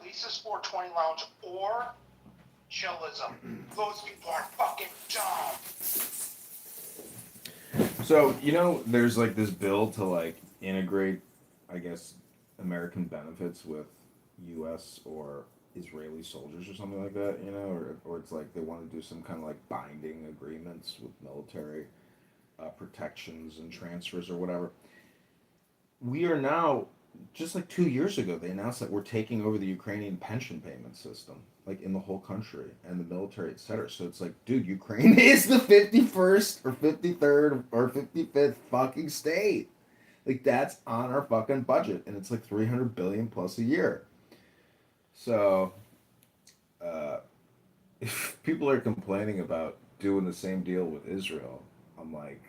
Lisa's 420 Lounge, or chillism. Those people are fucking dumb. so there's like this bill to like integrate, I guess, American benefits with U.S. or Israeli soldiers or something like that, or it's like they want to do some kind of like binding agreements with military protections and transfers or whatever. We are now, just like 2 years ago, they announced that we're taking over the Ukrainian pension payment system, like in the whole country and the military, etc. So it's like, dude, Ukraine is the 51st or 53rd or 55th fucking state. Like that's on our fucking budget, and it's like 300 billion plus a year. So, if people are complaining about doing the same deal with Israel, I'm like,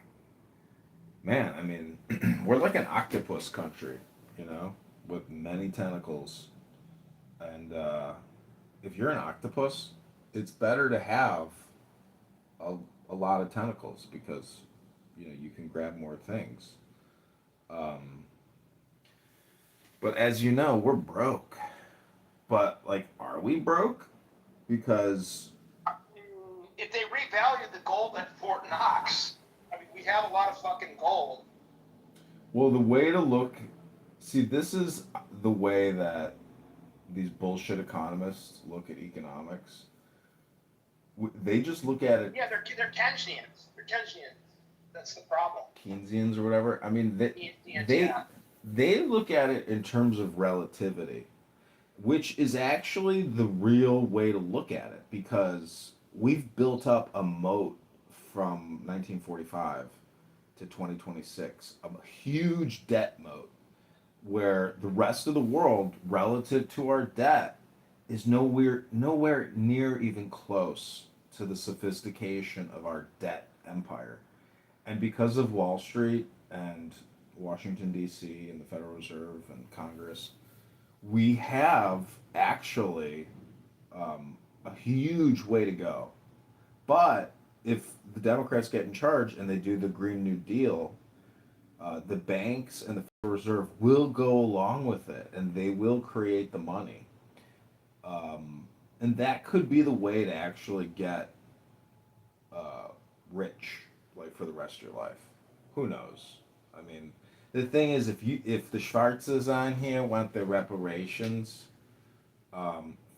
man, I mean, we're like an octopus country, with many tentacles. And if you're an octopus, it's better to have a, a lot of tentacles because, you can grab more things. Um, but as you know, we're broke. But, like, are we broke? Because, If they revalue the gold at Fort Knox, I mean, we have a lot of fucking gold. well, the way to look, see, this is the way that these bullshit economists look at economics. They just look at it, Yeah, they're Keynesians. They're Keynesians. That's the problem. Keynesians or whatever. I mean, Keynesians, they yeah. they look at it in terms of relativity, which is actually the real way to look at it because we've built up a moat from 1945 to 2026, a huge debt moat where the rest of the world relative to our debt is nowhere near even close to the sophistication of our debt empire. And because of Wall Street and Washington D.C. and the Federal Reserve and Congress, we have actually a huge way to go. But if the Democrats get in charge and they do the Green New Deal, the banks and the Federal Reserve will go along with it and they will create the money. And that could be the way to actually get rich, like for the rest of your life. Who knows? I mean, the thing is, if the Schwarzes on here want their reparations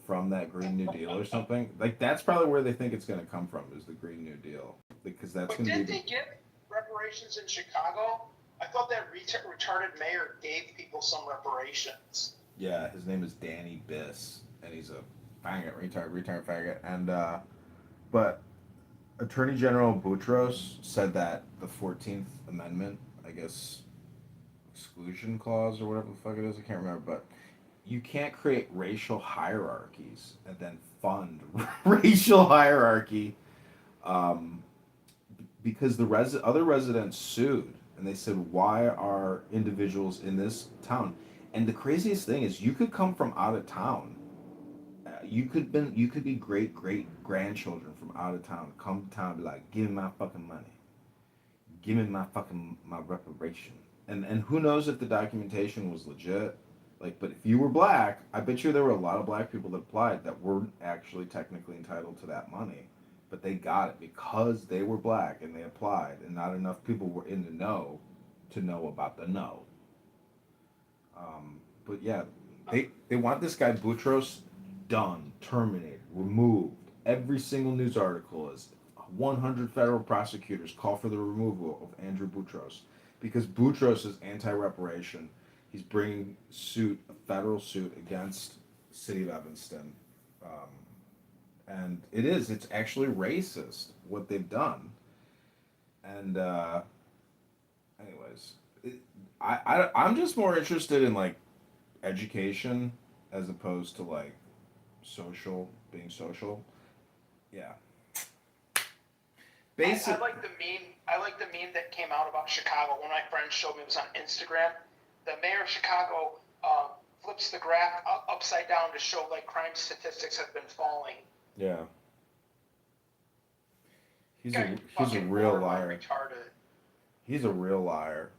from that Green New Deal or something, like that's probably where they think it's going to come from is the Green New Deal because that's But going to didn't be. they get reparations in Chicago? I thought that retarded mayor gave people some reparations. Yeah, his name is Danny Biss, and he's a faggot, retard faggot, and but Attorney General Boutros said that the 14th Amendment, I guess, exclusion clause or whatever the fuck it is, I can't remember, but you can't create racial hierarchies and then fund racial hierarchy um, because the other residents sued and they said, why are individuals in this town? And the craziest thing is you could come from out of town. You could be great grandchildren from out of town come to town and be like, give me my fucking money, give me my reparation, and who knows if the documentation was legit, like, but if you were black, I bet you there were a lot of black people that applied that weren't actually technically entitled to that money, but they got it because they were black and they applied, and not enough people were in the know to know about the know. But yeah, they want this guy Boutros done, terminated, removed. Every single news article is 100 federal prosecutors call for the removal of Andrew Boutros because Boutros is anti-reparation. He's bringing a federal suit against the city of Evanston, and it's actually racist what they've done. And anyways, I'm just more interested in like education as opposed to like being social. Yeah. I Basic. like the meme. I like the meme that came out about Chicago. One of my friends showed me, it was on Instagram. The mayor of Chicago flips the graph upside down to show like crime statistics have been falling. Yeah. He's Guy he's a fucking real borderline liar. retarded. He's a real liar.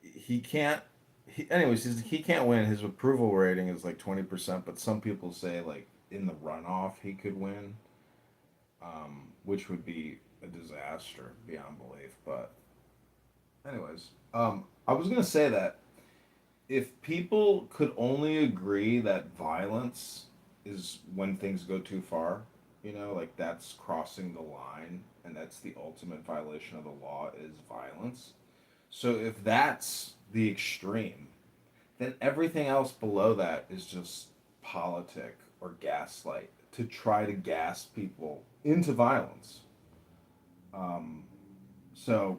He can't. Anyways, he can't win. His approval rating is like 20%, but some people say like in the runoff he could win, which would be a disaster beyond belief. But anyways, I was gonna say that if people could only agree that violence is when things go too far, like that's crossing the line, and that's the ultimate violation of the law is violence. So if that's the extreme, then everything else below that is just politic or gaslight to try to gas people into violence. Um, so,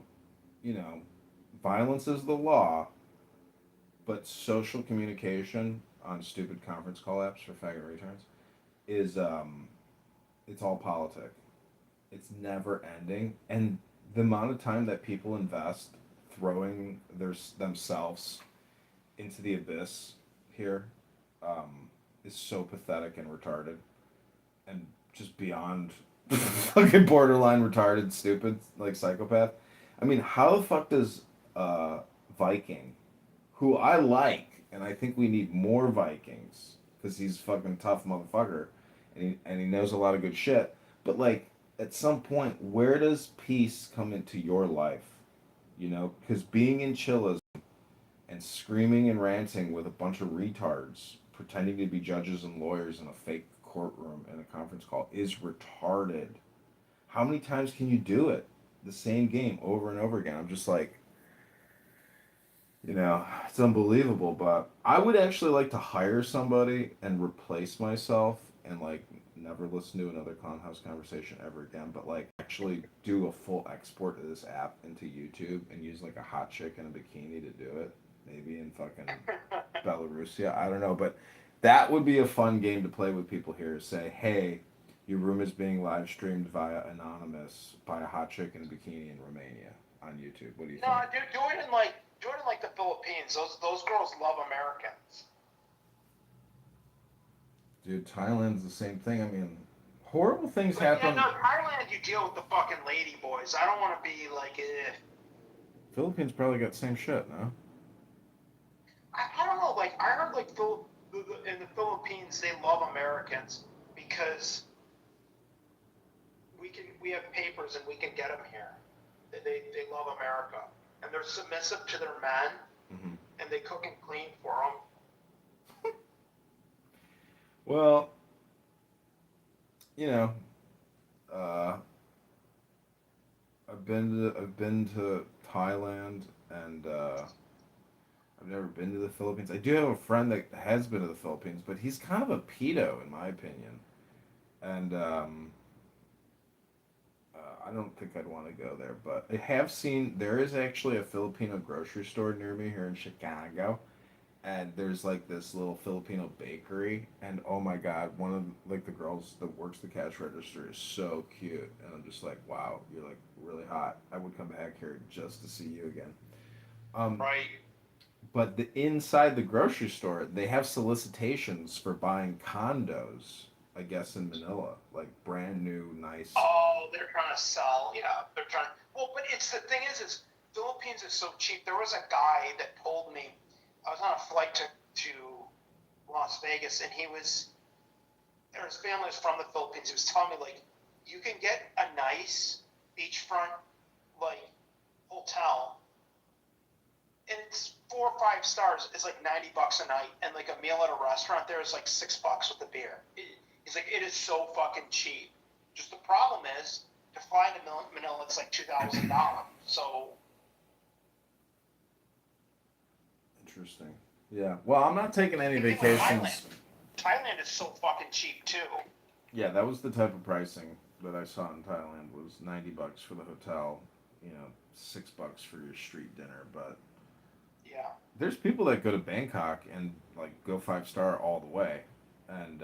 you know, violence is the law, but social communication on stupid conference call apps for faggot returns is it's all politic. It's never ending, and the amount of time that people invest throwing themselves into the abyss here is so pathetic and retarded, and just beyond fucking borderline retarded, stupid, like psychopath. I mean, how the fuck does Viking, who I like, and I think we need more Vikings because he's fucking tough motherfucker, and he knows a lot of good shit. But like, at some point, where does peace come into your life? Because being in Chillas and screaming and ranting with a bunch of retards pretending to be judges and lawyers in a fake courtroom in a conference call is retarded. How many times can you do it? The same game over and over again. I'm just like, it's unbelievable. But I would actually like to hire somebody and replace myself and like never listen to another Clown House conversation ever again. But like actually do a full export of this app into YouTube and use like a hot chick in a bikini to do it. Maybe in fucking Belarusia. I don't know. But that would be a fun game to play with people here. Say, hey, your room is being live streamed via anonymous by a hot chick in a bikini in Romania on YouTube. What do you think? No, do it in like the Philippines. Those girls love Americans. Dude, Thailand's the same thing. I mean, horrible things But happen. yeah, no, Thailand, you deal with the fucking lady boys. I don't want to be like, Philippines probably got the same shit, no? I don't know. Like I heard, like in the Philippines, they love Americans because we have papers and we can get them here. They love America and they're submissive to their men Mm-hmm. and they cook and clean for them. Well, you know, uh, I've been to Thailand and I've never been to the Philippines. I do have a friend that has been to the Philippines, but he's kind of a pedo in my opinion, and I don't think I'd want to go there. But I have seen there is actually a Filipino grocery store near me here in Chicago, and there's like this little Filipino bakery, and oh my god, one of like the girls that works the cash register is so cute, and I'm just like, wow, you're like really hot. I would come back here just to see you again. Um, Right. but inside the grocery store, they have solicitations for buying condos. I guess in Manila, like brand new, nice. Oh, they're trying to sell. Yeah, they're trying. Well, but it's the thing is Philippines is so cheap. There was a guy that told me I was on a flight to Las Vegas, and his family was from the Philippines. He was telling me like you can get a nice beachfront like hotel, and it's 4 or 5 stars. It's like $90 a night, and like a meal at a restaurant there is like $6 with a beer. He's like, it is so fucking cheap. Just the problem is to fly to Manila, it's like $2,000. So Interesting. Yeah. Well, I'm not taking any same thing with vacations. Thailand is so fucking cheap too. Yeah, that was the type of pricing that I saw in Thailand was $90 for the hotel, $6 for your street dinner. But Yeah. There's people that go to Bangkok and like go 5-star all the way, and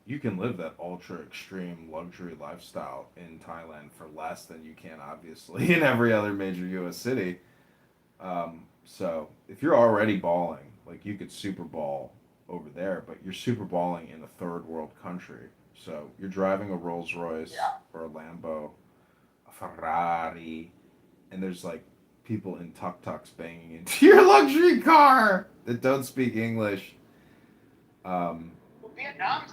you can live that ultra extreme luxury lifestyle in Thailand for less than you can obviously in every other major U.S. city. So if you're already balling, like you could super ball over there, but you're super balling in a third world country. So you're driving a Rolls Royce Yeah. or a Lambo, a Ferrari, and there's like people in tuk tuks banging into your luxury car that don't speak English. Um, Well, Vietnam's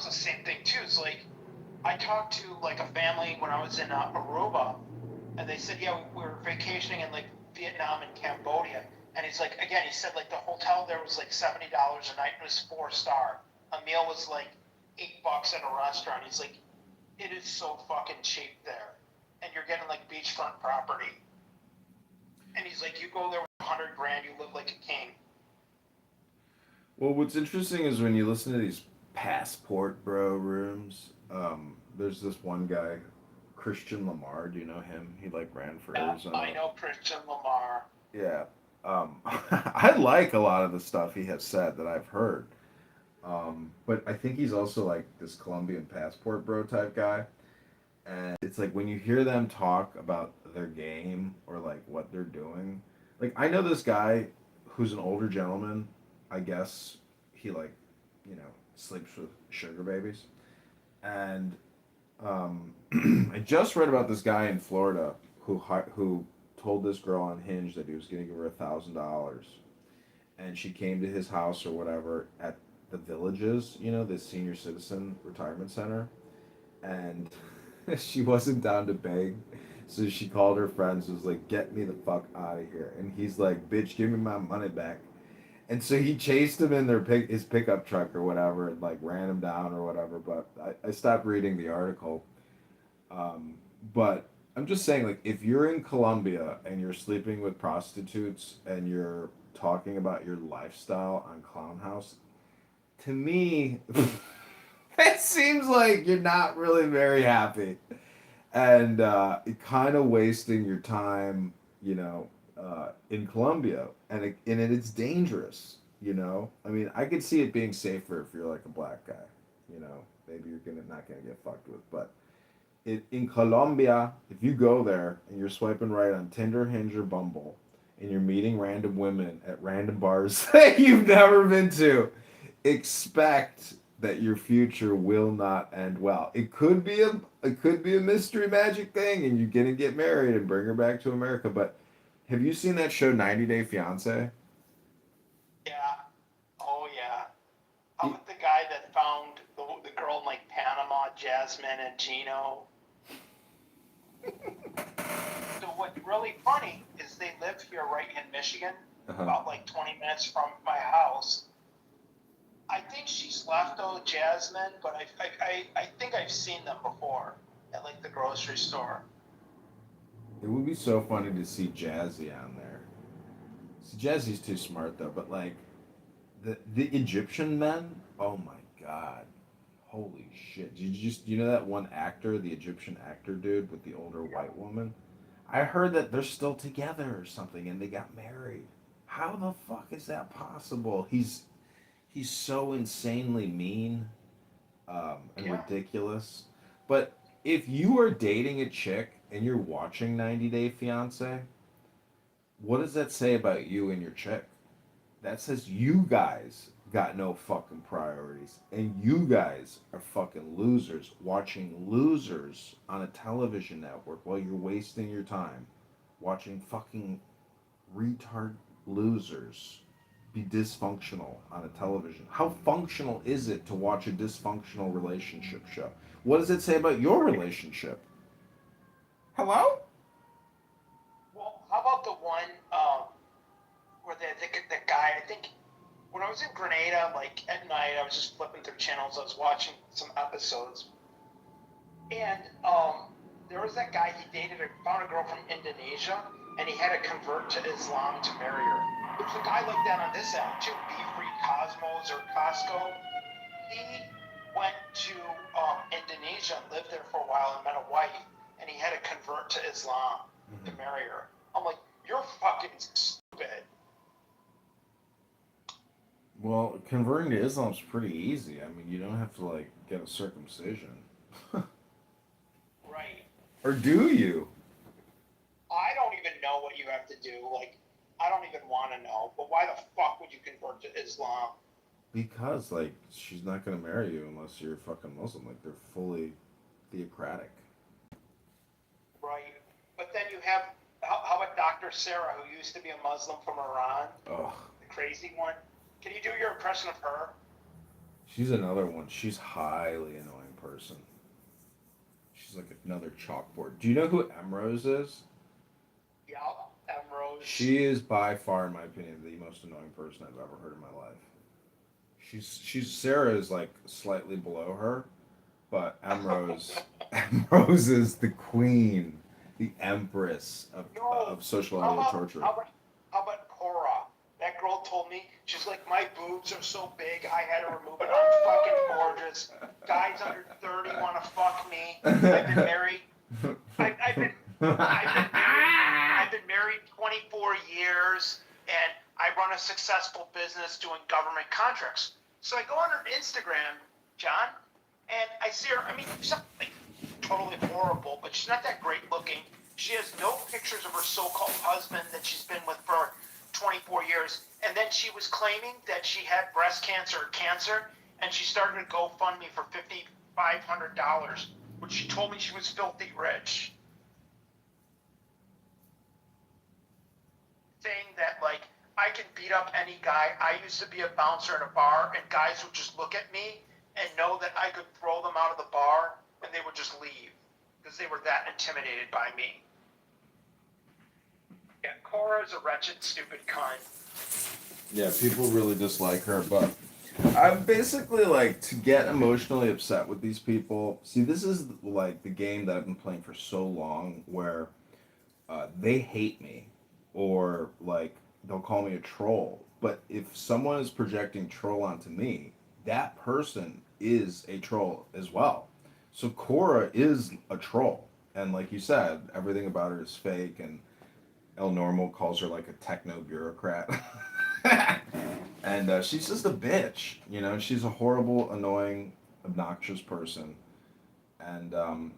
the same thing too. It's like I talked to like a family when I was in Aruba, and they said, yeah, we were vacationing in like Vietnam and Cambodia. And he's like, again, he said like the hotel there was like $70 a night. It was 4-star. A meal was like $8 at a restaurant. He's like, it is so fucking cheap there, and you're getting like beachfront property. And he's like, you go there with 100 grand, you live like a king. well, what's interesting is when you listen to these passport bro rooms, there's this one guy, Christian Lamar. Do you know him? He like ran for Yeah, I Arizona. know Christian Lamar. Yeah. I like a lot of the stuff he has said that I've heard. But I think he's also like this Colombian passport bro type guy. And it's like when you hear them talk about their game or like what they're doing, like I know this guy who's an older gentleman. I guess he like, you know, sleeps with sugar babies. And I just read about this guy in Florida who told this girl on Hinge that he was going to give her $1,000, and she came to his house or whatever at the Villages, you know, the senior citizen retirement center, and she wasn't down to beg. So she called her friends, was like, "Get me the fuck out of here!" And he's like, "Bitch, give me my money back." And so he chased him in his pickup truck or whatever, and like ran him down or whatever. But I stopped reading the article. Um, but I'm just saying, like, if you're in Colombia and you're sleeping with prostitutes and you're talking about your lifestyle on Clown House, to me, it seems like you're not really very happy, and it kind of wasting your time, you know, in Colombia, and it's dangerous. You know, I mean, I could see it being safer if you're like a black guy. You know, maybe you're gonna not gonna get fucked with, but in Colombia, if you go there and you're swiping right on Tinder, Hinge, or Bumble, and you're meeting random women at random bars that you've never been to, expect that your future will not end well. It could be a mystery magic thing, and you're gonna get married and bring her back to America. But have you seen that show 90 Day Fiance? Yeah. Oh yeah. How about the guy that found the girl in like Panama, Jasmine and Gino? So what's really funny is they live here right in Michigan, Uh-huh. about like 20 minutes from my house. I think she's left though, Jasmine, but I think I've seen them before at like the grocery store. It would be so funny to see Jazzy on there. See, Jazzy's too smart though, but like the Egyptian men, oh my god. Holy shit. You know that one actor, the Egyptian actor dude with the older white woman? I heard that they're still together or something and they got married. How the fuck is that possible? He's so insanely mean, and Yeah. ridiculous. But if you are dating a chick and you're watching 90 Day Fiance, what does that say about you and your chick? That says you guys got no fucking priorities. And you guys are fucking losers watching losers on a television network while you're wasting your time watching fucking retard losers be dysfunctional on a television. How functional is it to watch a dysfunctional relationship show? What does it say about your relationship? Hello? Well, how about the one where the guy? I think when I was in Grenada, like at night, I was just flipping through channels. I was watching some episodes, and there was that guy. He found a girl from Indonesia, and he had to convert to Islam to marry her. There's a guy like that on this app too, Be Free Cosmos or Costco. He went to Indonesia and lived there for a while and met a wife, and he had to convert to Islam to marry her. I'm like, you're fucking stupid. Well, converting to Islam's pretty easy. I mean, you don't have to like get a circumcision. Right. Or do you? I don't even know what you have to do. Like, I don't even want to know. But why the fuck would you convert to Islam? Because like she's not gonna marry you unless you're fucking Muslim. Like they're fully theocratic. Right. But then you have, how about Dr. Sarah, who used to be a Muslim from Iran, Ugh. the crazy one? Can you do your impression of her? She's another one. She's highly annoying person. She's like another chalkboard. Do you know who Emrose is? Yeah, Emrose. She is by far, in my opinion, the most annoying person I've ever heard in my life. She's Sarah is like slightly below her, but Emrose is the queen, the empress No. of social How media about, torture. how about Cora? That girl told me, she's like, my boobs are so big, I had to remove it. I'm fucking gorgeous. Guys under 30 want to fuck me. I've been married. I've been married 24 years, and I run a successful business doing government contracts. So I go on her Instagram, John, and I see her. I mean, she's not like totally horrible, but she's not that great looking. She has no pictures of her so-called husband that she's been with for 24 years. And then she was claiming that she had breast cancer or cancer, and she started a GoFundMe for $5,500, which she told me she was filthy rich. Saying that, like, I can beat up any guy. I used to be a bouncer at a bar, and guys would just look at me and know that I could throw them out of the bar, and they would just leave because they were that intimidated by me. Yeah, Cora's a wretched, stupid cunt. Yeah, people really dislike her, but I'm basically like to get emotionally upset with these people. See, this is like the game that I've been playing for so long where they hate me or like they'll call me a troll. But if someone is projecting troll onto me, that person is a troll as well. So Cora is a troll. And like you said, everything about her is fake and El Normal calls her like a techno bureaucrat. And she's just a bitch, you know. She's a horrible, annoying, obnoxious person, and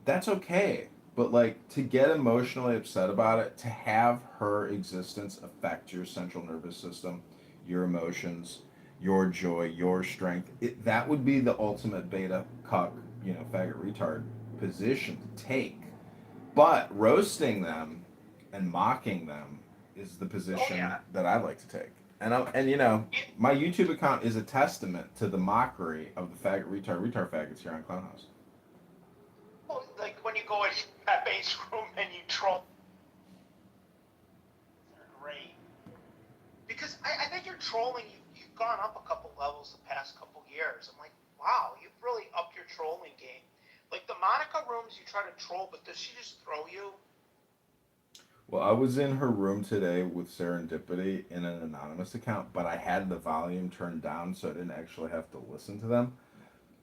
that's okay. But like to get emotionally upset about it, to have her existence affect your central nervous system, your emotions, your joy, your strength, that would be the ultimate beta cuck, you know, faggot retard position to take. But roasting them and mocking them is the position that I like to take. And you know, my YouTube account is a testament to the mockery of the faggot retard faggots here on Clownhouse. Oh, like when you go in that base room and you troll. They're great. Because I think you're trolling, you've gone up a couple levels the past couple years. I'm like, wow, you've really upped your trolling game. Like the Monica rooms, you try to troll, but does she just throw you? Well, I was in her room today with serendipity in an anonymous account, but I had the volume turned down so I didn't actually have to listen to them.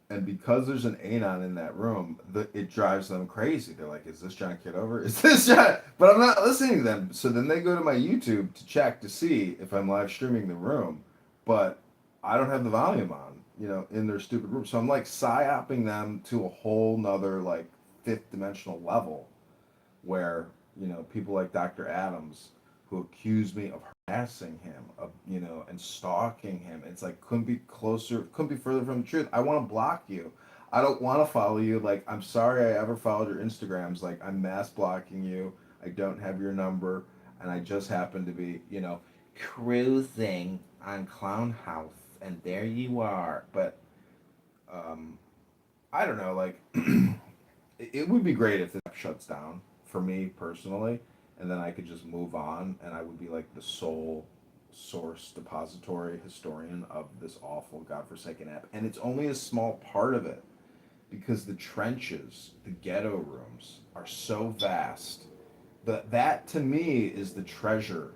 And because there's an anon in that room, it drives them crazy. They're like, "Is this John Kitover? Is this John?" But I'm not listening to them. So then they go to my YouTube to check to see if I'm live streaming the room, but I don't have the volume on, you know, in their stupid room. So I'm like psyoping them to a whole nother like fifth dimensional level, where you know people like Dr. Adams who accuse me of harassing him, of you know, and stalking him. It's like couldn't be further from the truth. I want to block you. I don't want to follow you. Like I'm sorry I ever followed your Instagrams. Like I'm mass blocking you. I don't have your number, and I just happen to be, you know, cruising on Clown House, and there you are. But um, I don't know. Like it would be great if the app shuts down for me personally, and then I could just move on, and I would be like the sole source depository historian of this awful godforsaken app. And it's only a small part of it because the trenches, the ghetto rooms, are so vast. That to me is the treasure,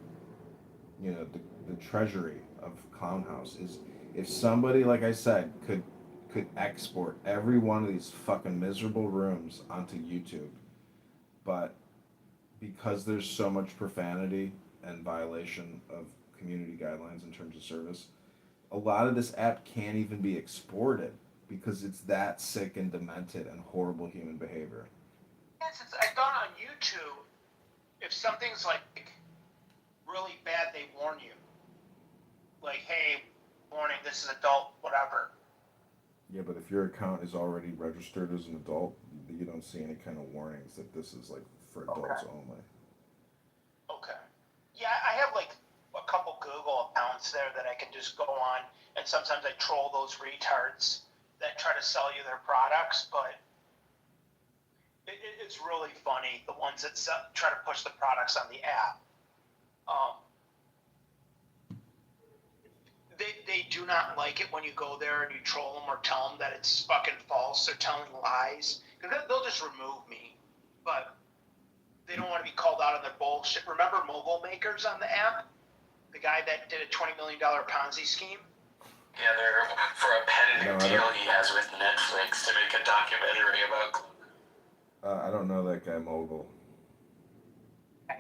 you know, the treasury of Clown House is if somebody, like I said, could export every one of these fucking miserable rooms onto YouTube, but because there's so much profanity and violation of community guidelines in terms of service, a lot of this app can't even be exported because it's that sick and demented and horrible human behavior. Yes, I thought on YouTube, if something's like really bad, they warn you. Like, hey, warning, this is adult, whatever. Yeah, but if your account is already registered as an adult, you don't see any kind of warnings that this is like for adults only. Okay. Yeah, I have like a couple Google accounts there that I can just go on, and sometimes I troll those retards that try to sell you their products, but it's really funny, the ones that try to push the products on the app. Um, they do not like it when you go there and you troll them or tell them that it's fucking false. They're telling lies. Because they'll just remove me. But they don't want to be called out on their bullshit. Remember Mogul Makers on the app? The guy that did a $20 million Ponzi scheme? Yeah, they're for a pending deal he has with Netflix to make a documentary about. I don't know that guy Mogul.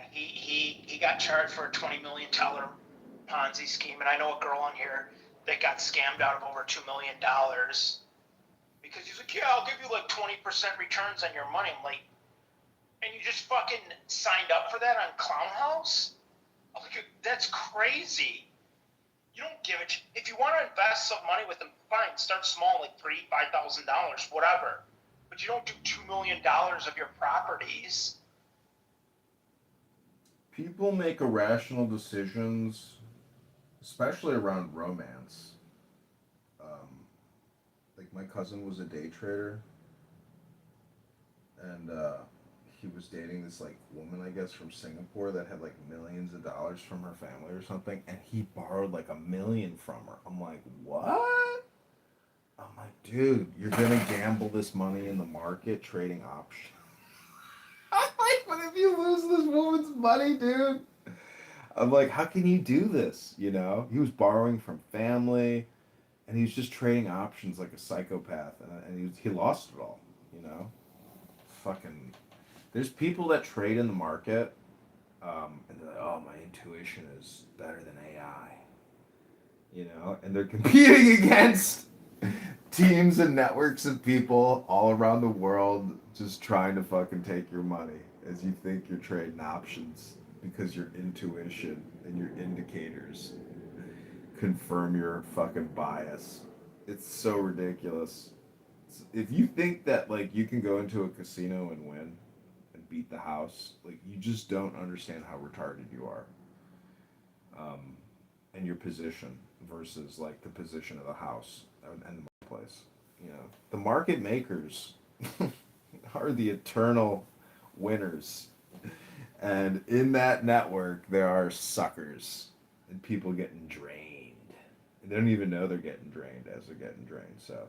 He got charged for a $20 million Ponzi scheme, and I know a girl on here that got scammed out of over $2 million because he's like, yeah, I'll give you like 20% returns on your money. I'm like, and you just fucking signed up for that on Clown House? I'm like, that's crazy. You don't give it. If you want to invest some money with them, fine. Start small, like $3,000, $5,000, whatever. But you don't do $2 million of your properties. People make irrational decisions, especially around romance. Like my cousin was a day trader, and he was dating this like woman, I guess, from Singapore that had like millions of dollars from her family or something, and he borrowed like $1 million from her. I'm like, what? I'm like, dude, you're gonna gamble this money in the market trading options. I'm like, but if you lose this woman's money, dude. I'm like, how can you do this? You know, he was borrowing from family, and he was just trading options like a psychopath, and he lost it all. You know, fucking. There's people that trade in the market, and they're like, oh, my intuition is better than AI. You know, and they're competing against teams and networks of people all around the world just trying to fucking take your money as you think you're trading options because your intuition and your indicators confirm your fucking bias. It's so ridiculous. If you think that like you can go into a casino and win and beat the house, like you just don't understand how retarded you are. And your position versus like the position of the house and the marketplace. You know, the market makers are the eternal winners. And in that network, there are suckers and people getting drained. And they don't even know they're getting drained as they're getting drained. So,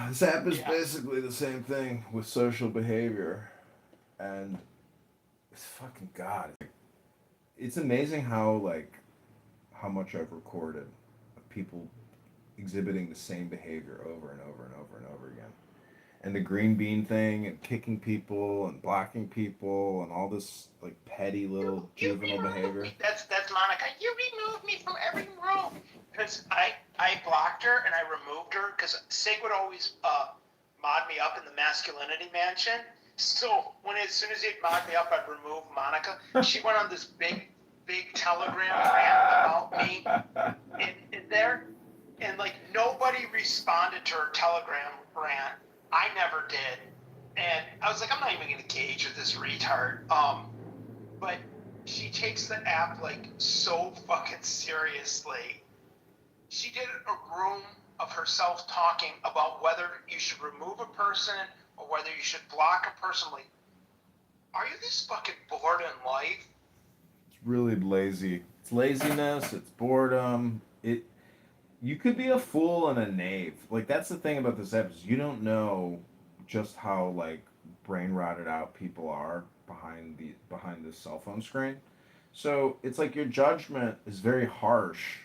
this app is basically the same thing with social behavior. And it's fucking God. It's amazing how, like, how much I've recorded of people exhibiting the same behavior over and over and over and over again. And the green bean thing and kicking people and blocking people and all this like petty little juvenile behavior. That's Monica. You removed me from every room because I blocked her and I removed her because Sig would always mod me up in the masculinity mansion. So as soon as he'd mod me up, I'd remove Monica. She went on this big telegram rant about me in there, and like nobody responded to her telegram rant. I never did. And I was like, I'm not even gonna gauge with this retard. But she takes the app like so fucking seriously. She did a room of herself talking about whether you should remove a person or whether you should block a person. Like, are you this fucking bored in life? It's really lazy. It's laziness, it's boredom. You could be a fool and a knave. Like that's the thing about this app is you don't know just how like brain rotted out people are behind this cell phone screen. So it's like your judgment is very harsh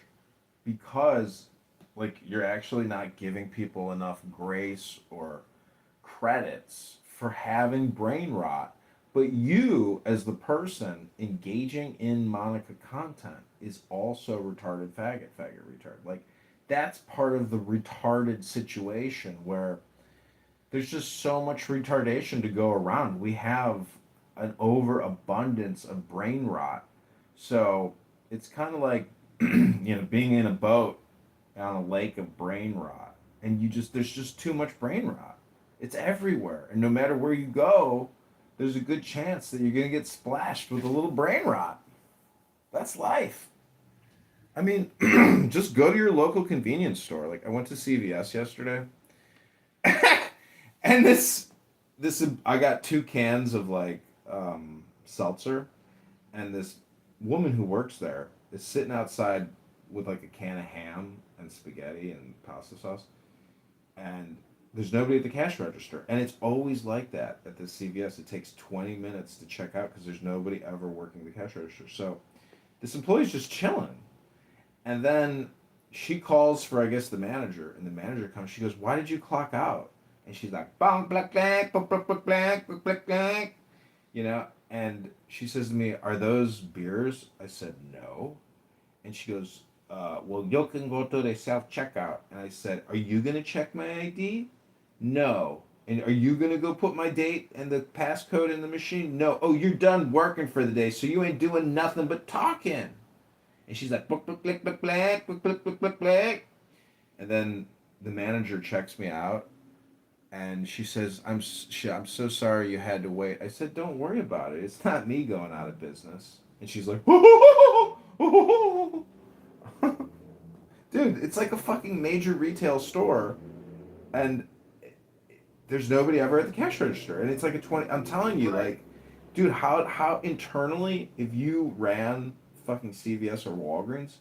because like you're actually not giving people enough grace or credits for having brain rot. But you, as the person engaging in Monica content, is also retarded faggot, faggot, retard. Like, that's part of the retarded situation where there's just so much retardation to go around. We have an overabundance of brain rot. So it's kind of like, being in a boat on a lake of brain rot. And there's just too much brain rot. It's everywhere. And no matter where you go, there's a good chance that you're going to get splashed with a little brain rot. That's life. I mean, just go to your local convenience store. Like, I went to CVS yesterday. And this I got 2 cans of like seltzer, and this woman who works there is sitting outside with like a can of ham and spaghetti and pasta sauce, and there's nobody at the cash register, and it's always like that at this CVS. It takes 20 minutes to check out because there's nobody ever working the cash register. So this employee's just chilling, and then she calls for, I guess, the manager, and the manager comes. She goes, "Why did you clock out?" And she's like, "Bang, black, black, black, black, black, black, black, black," And she says to me, "Are those beers?" I said, "No." And she goes, "Well, you can go to the self checkout." And I said, "Are you gonna check my ID?" "No." "And are you gonna go put my date and the passcode in the machine?" "No." "Oh, you're done working for the day, so you ain't doing nothing but talking." And she's like, "Blick, blick, blick, blick, blick, blick, blick, blick, blick, blick." And then the manager checks me out, and she says, I'm so sorry you had to wait." I said, "Don't worry about it. It's not me going out of business." And she's like, dude, it's like a fucking major retail store, and there's nobody ever at the cash register, and it's like a 20. I'm telling you, like, dude, how internally, if you ran fucking CVS or Walgreens,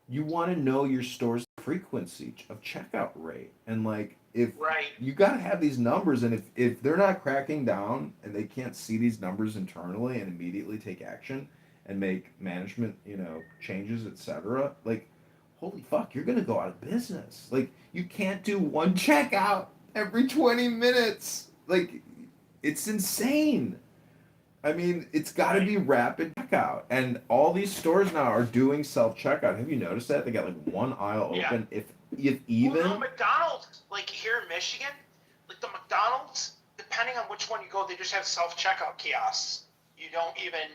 you want to know your store's frequency of checkout rate, and like, if you got to have these numbers, and if they're not cracking down and they can't see these numbers internally and immediately take action and make management changes, etc., like, holy fuck, you're gonna go out of business. Like, you can't do one checkout every 20 minutes. Like, it's insane. I mean, it's got to be rapid checkout, and all these stores now are doing self checkout. Have you noticed that they got like one aisle open, if even? Well, no, McDonald's, like here in Michigan, like the McDonald's, depending on which one you go, they just have self checkout kiosks. You don't even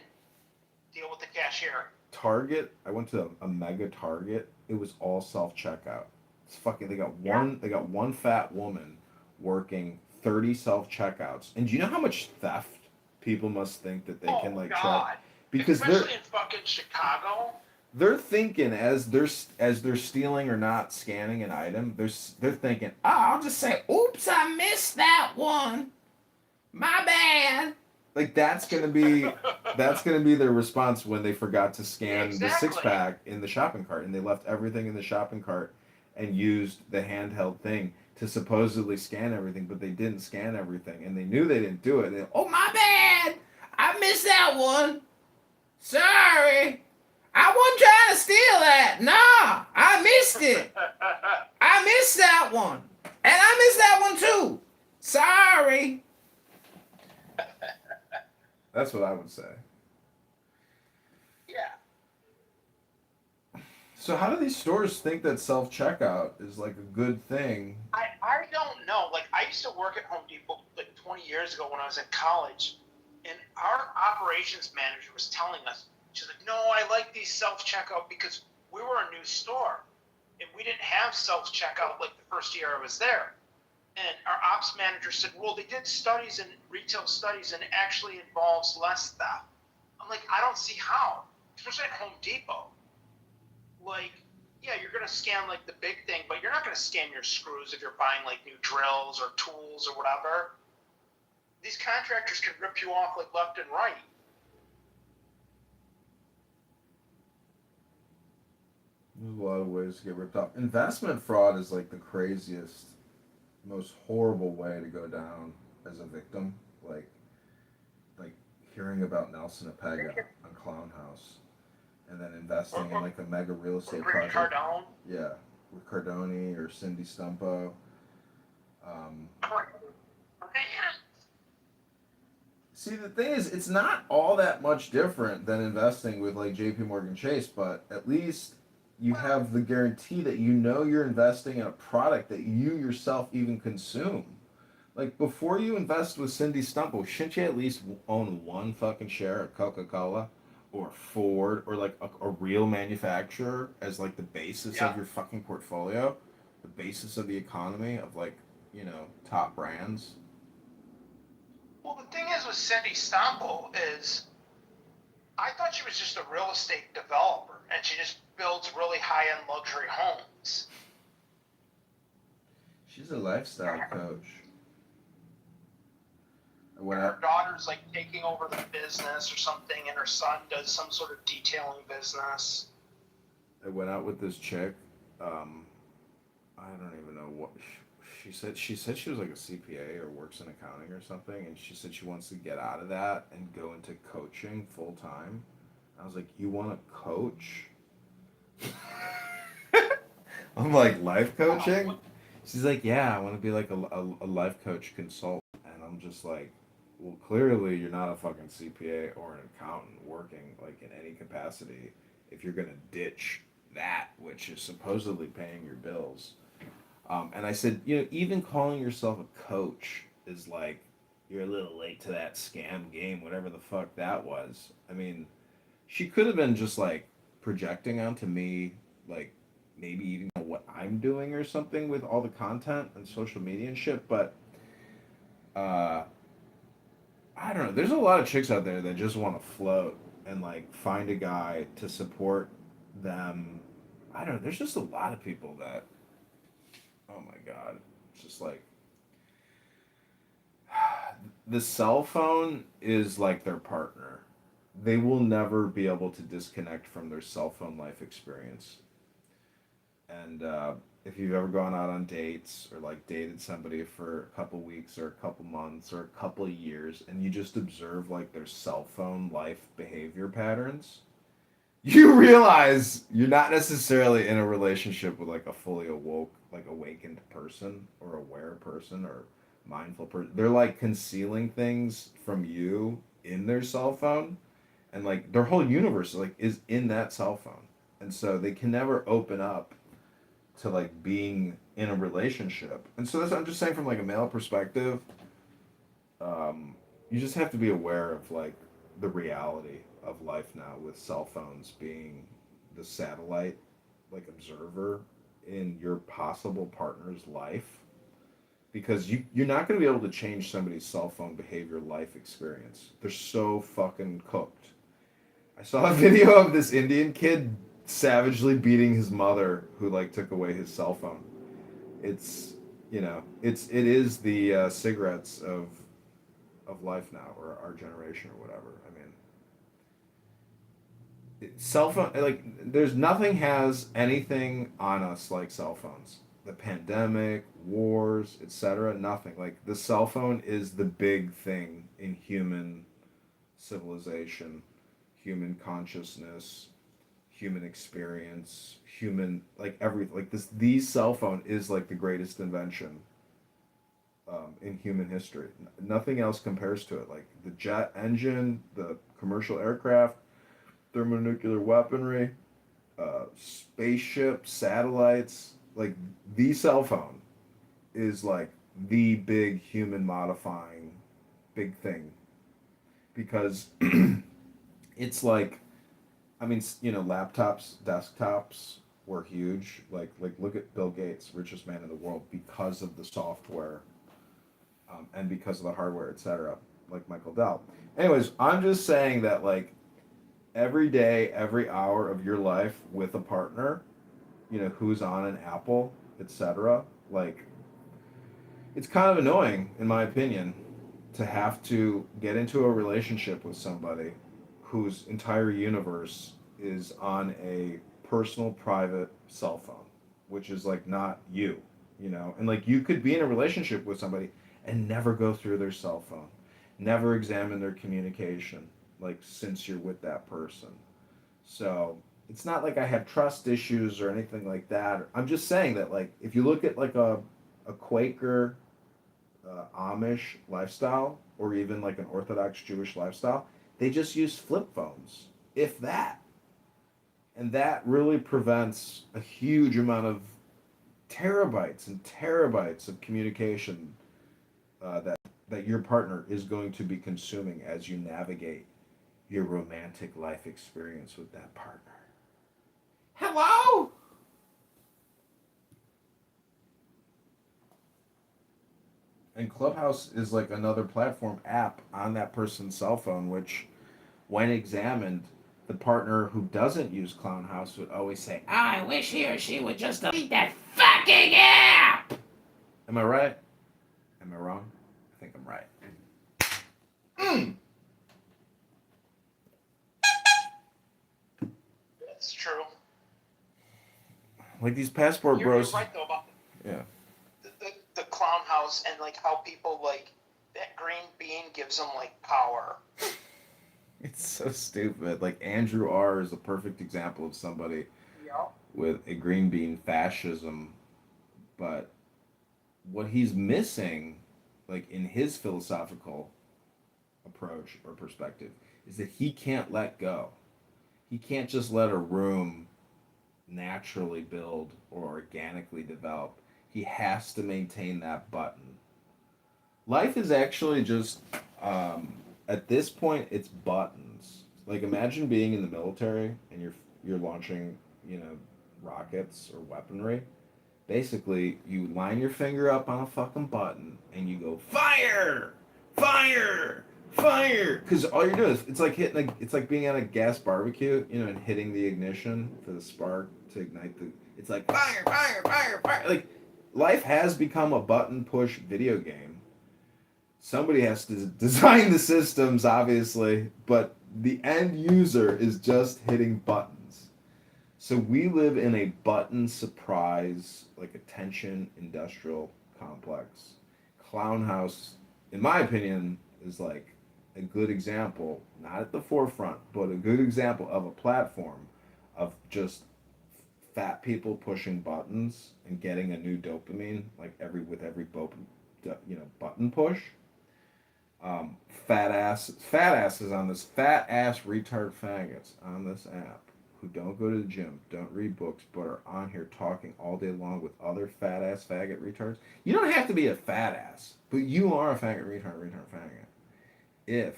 deal with the cashier. Target, I went to a mega Target. It was all self checkout. It's fucking. They got one fat woman working 30 self checkouts, and do you know how much theft people must think that they can like check? Because especially in fucking Chicago. They're thinking, as they're stealing or not scanning an item, they're thinking, "Oh, I'll just say, oops, I missed that one. My bad." Like, that's gonna be their response when they forgot to scan the 6-pack in the shopping cart, and they left everything in the shopping cart and used the handheld thing to supposedly scan everything, but they didn't scan everything, and they knew they didn't do it. "Oh, my bad, I missed that one. Sorry. I wasn't trying to steal that. Nah, I missed it. I missed that one. And I missed that one too. Sorry." That's what I would say. Yeah. So how do these stores think that self-checkout is like a good thing? I don't know. Like, I used to work at Home Depot like 20 years ago when I was in college, and our operations manager was telling us, she's like, "No, I like these self-checkout because we were a new store, and we didn't have self-checkout like the first year I was there." And our ops manager said, "Well, they did studies and retail studies, and it actually involves less theft." I'm like, I don't see how, especially at Home Depot. Like, yeah, you're gonna scan like the big thing, but you're not gonna scan your screws if you're buying like new drills or tools or whatever. These contractors can rip you off like left and right. There's a lot of ways to get ripped off. Investment fraud is like the craziest, most horrible way to go down as a victim. Like hearing about Nelson Apega on Clown House, and then investing in like a mega real estate project. Cardone. Yeah, with Cardone or Cindy Stumpo. See, the thing is, it's not all that much different than investing with like J.P. Morgan Chase, but at least you have the guarantee that you know you're investing in a product that you yourself even consume. Like before you invest with Cindy Stumpo, shouldn't you at least own one fucking share of Coca-Cola or Ford or like a real manufacturer as like the basis Yeah. of your fucking portfolio, the basis of the economy of like, top brands? Well, the thing is with Cindy Stampo is, I thought she was just a real estate developer, and she just builds really high-end luxury homes. She's a lifestyle coach. And her daughter's like taking over the business or something, and her son does some sort of detailing business. I went out with this chick. I don't even know what she said. She said she was like a CPA or works in accounting or something, and she said she wants to get out of that and go into coaching full time. I was like, "You want to coach?" I'm like, "Life coaching?" She's like, "Yeah, I want to be like a life coach consultant." And I'm just like, "Well, clearly you're not a fucking CPA or an accountant working like in any capacity if you're gonna ditch that, which is supposedly paying your bills." And I said, even calling yourself a coach is like, you're a little late to that scam game, whatever the fuck that was. I mean, she could have been just like projecting onto me, like maybe even what I'm doing or something with all the content and social media and shit. But uh, I don't know. There's a lot of chicks out there that just want to float and like find a guy to support them. I don't know. There's just a lot of people that, oh my God, it's just like the cell phone is like their partner. They will never be able to disconnect from their cell phone life experience. And if you've ever gone out on dates or like dated somebody for a couple weeks or a couple months or a couple years and you just observe like their cell phone life behavior patterns, you realize you're not necessarily in a relationship with like a fully awoke, like awakened person or aware person or mindful person. They're like concealing things from you in their cell phone, and like their whole universe like is in that cell phone, and so they can never open up to like being in a relationship. And so that's, I'm just saying from like a male perspective, you just have to be aware of like the reality of life now with cell phones being the satellite like observer in your possible partner's life, because you're not going to be able to change somebody's cell phone behavior life experience. They're so fucking cooked. I saw a video of this Indian kid savagely beating his mother who like took away his cell phone. It's it is the cigarettes of life now, or our generation or whatever. I mean, cell phone, like there's nothing has anything on us like cell phones. The pandemic, wars, etc. Nothing like the cell phone is the big thing in human civilization, human consciousness, human experience, human like everything. Like this, the cell phone is like the greatest invention in human history. Nothing else compares to it. Like the jet engine, the commercial aircraft, thermonuclear weaponry, spaceship, satellites. Like the cell phone is like the big human modifying big thing, because it's like, I mean, laptops, desktops were huge. Like look at Bill Gates, richest man in the world, because of the software, and because of the hardware, etc. Like Michael Dell. Anyways, I'm just saying that like every day, every hour of your life with a partner, who's on an Apple, etc. Like it's kind of annoying, in my opinion, to have to get into a relationship with somebody whose entire universe is on a personal, private cell phone, which is like not you. And like you could be in a relationship with somebody and never go through their cell phone, never examine their communication, like since you're with that person. So it's not like I have trust issues or anything like that. I'm just saying that like if you look at like a Quaker Amish lifestyle, or even like an Orthodox Jewish lifestyle, they just use flip phones, if that. And that really prevents a huge amount of terabytes and terabytes of communication that your partner is going to be consuming as you navigate your romantic life experience with that partner. Hello? And Clubhouse is like another platform app on that person's cell phone, which, when examined, the partner who doesn't use Clown House would always say, I wish he or she would just delete that fucking app! Am I right? Am I wrong? I think I'm right. That's true. Like these passport bros. You're right though about Yeah. the clown house and like how people like that green bean gives them like power. It's so stupid. Like Andrew R. is a perfect example of somebody with a green bean fascism, but what he's missing, like in his philosophical approach or perspective, is that he can't let go. He can't just let a room naturally build or organically develop. He has to maintain that button. Life is actually just, at this point, it's buttons. Like imagine being in the military and you're launching, rockets or weaponry. Basically, you line your finger up on a fucking button and you go fire, fire, fire. Because all you're doing is it's like being at a gas barbecue, and hitting the ignition for the spark to ignite the. It's like fire, fire, fire, fire. Like life has become a button push video game. Somebody has to design the systems, obviously, but the end user is just hitting buttons. So we live in a button surprise, like attention industrial complex. Clown House, in my opinion, is like a good example, not at the forefront, but a good example of a platform of just fat people pushing buttons and getting a new dopamine, like every button push. Fat asses on this fat ass retard faggots on this app who don't go to the gym, don't read books, but are on here talking all day long with other fat ass faggot retards. You don't have to be a fat ass, but you are a faggot retard faggot. If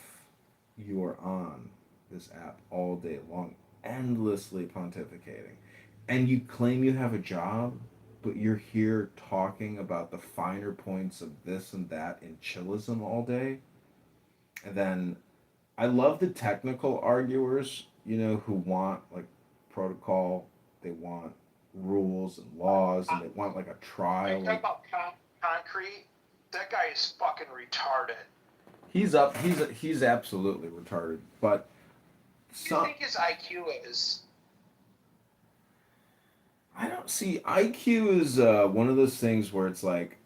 you are on this app all day long, endlessly pontificating, and you claim you have a job, but you're here talking about the finer points of this and that in chillism all day, and then I love the technical arguers, who want like protocol, they want rules and laws, and they want like a trial. You talk about concrete. That guy is fucking retarded. He's absolutely retarded. But what do you think his IQ is? I don't see IQ is one of those things where it's like,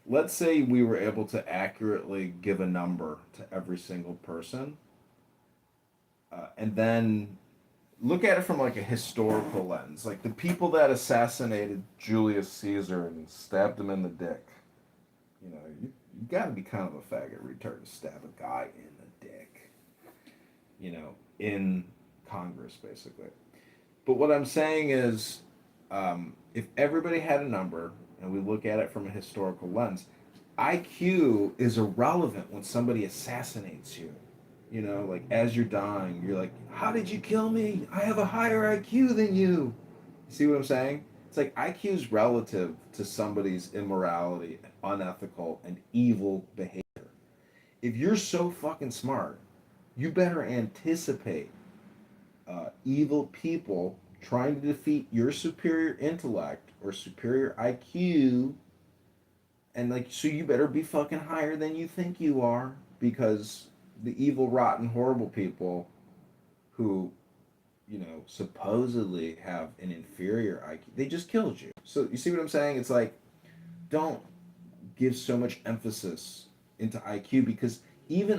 let's say we were able to accurately give a number to every single person, and then look at it from like a historical lens, like the people that assassinated Julius Caesar and stabbed him in the dick. You got to be kind of a faggot retard to stab a guy in the dick. In Congress, basically. But what I'm saying is, if everybody had a number and we look at it from a historical lens, IQ is irrelevant when somebody assassinates you. Like as you're dying, you're like, how did you kill me? I have a higher IQ than you. See what I'm saying? It's like IQ is relative to somebody's immorality, unethical, and evil behavior. If you're so fucking smart, you better anticipate evil people trying to defeat your superior intellect or superior IQ, and so you better be fucking higher than you think you are, because the evil, rotten, horrible people who, supposedly have an inferior IQ, they just killed you. So you see what I'm saying? It's like, don't give so much emphasis into IQ, because even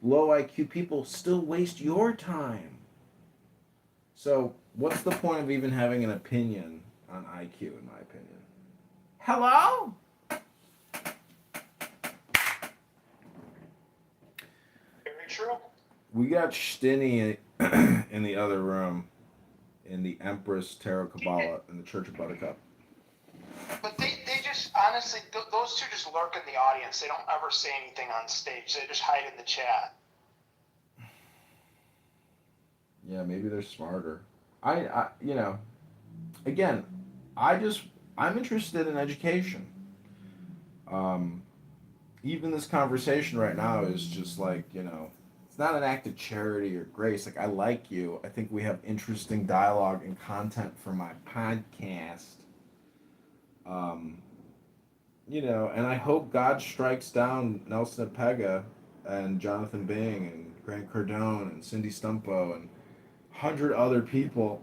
low IQ people still waste your time. So what's the point of even having an opinion on IQ, in my opinion? Hello? true. We got Stinny in the other room, in the Empress Tarot Kabbalah in the Church of Buttercup. But they just, honestly, those two just lurk in the audience. They don't ever say anything on stage. They just hide in the chat. Yeah, maybe they're smarter. You know, again, I'm interested in education. Um, Even this conversation right now is just like, you know, it's not an act of charity or grace. Like, I like you. I think we have interesting dialogue and content for my podcast. You know, and I hope God strikes down Nelson Apega and Jonathan Bing and Grant Cardone and Cindy Stumpo and 100 other people,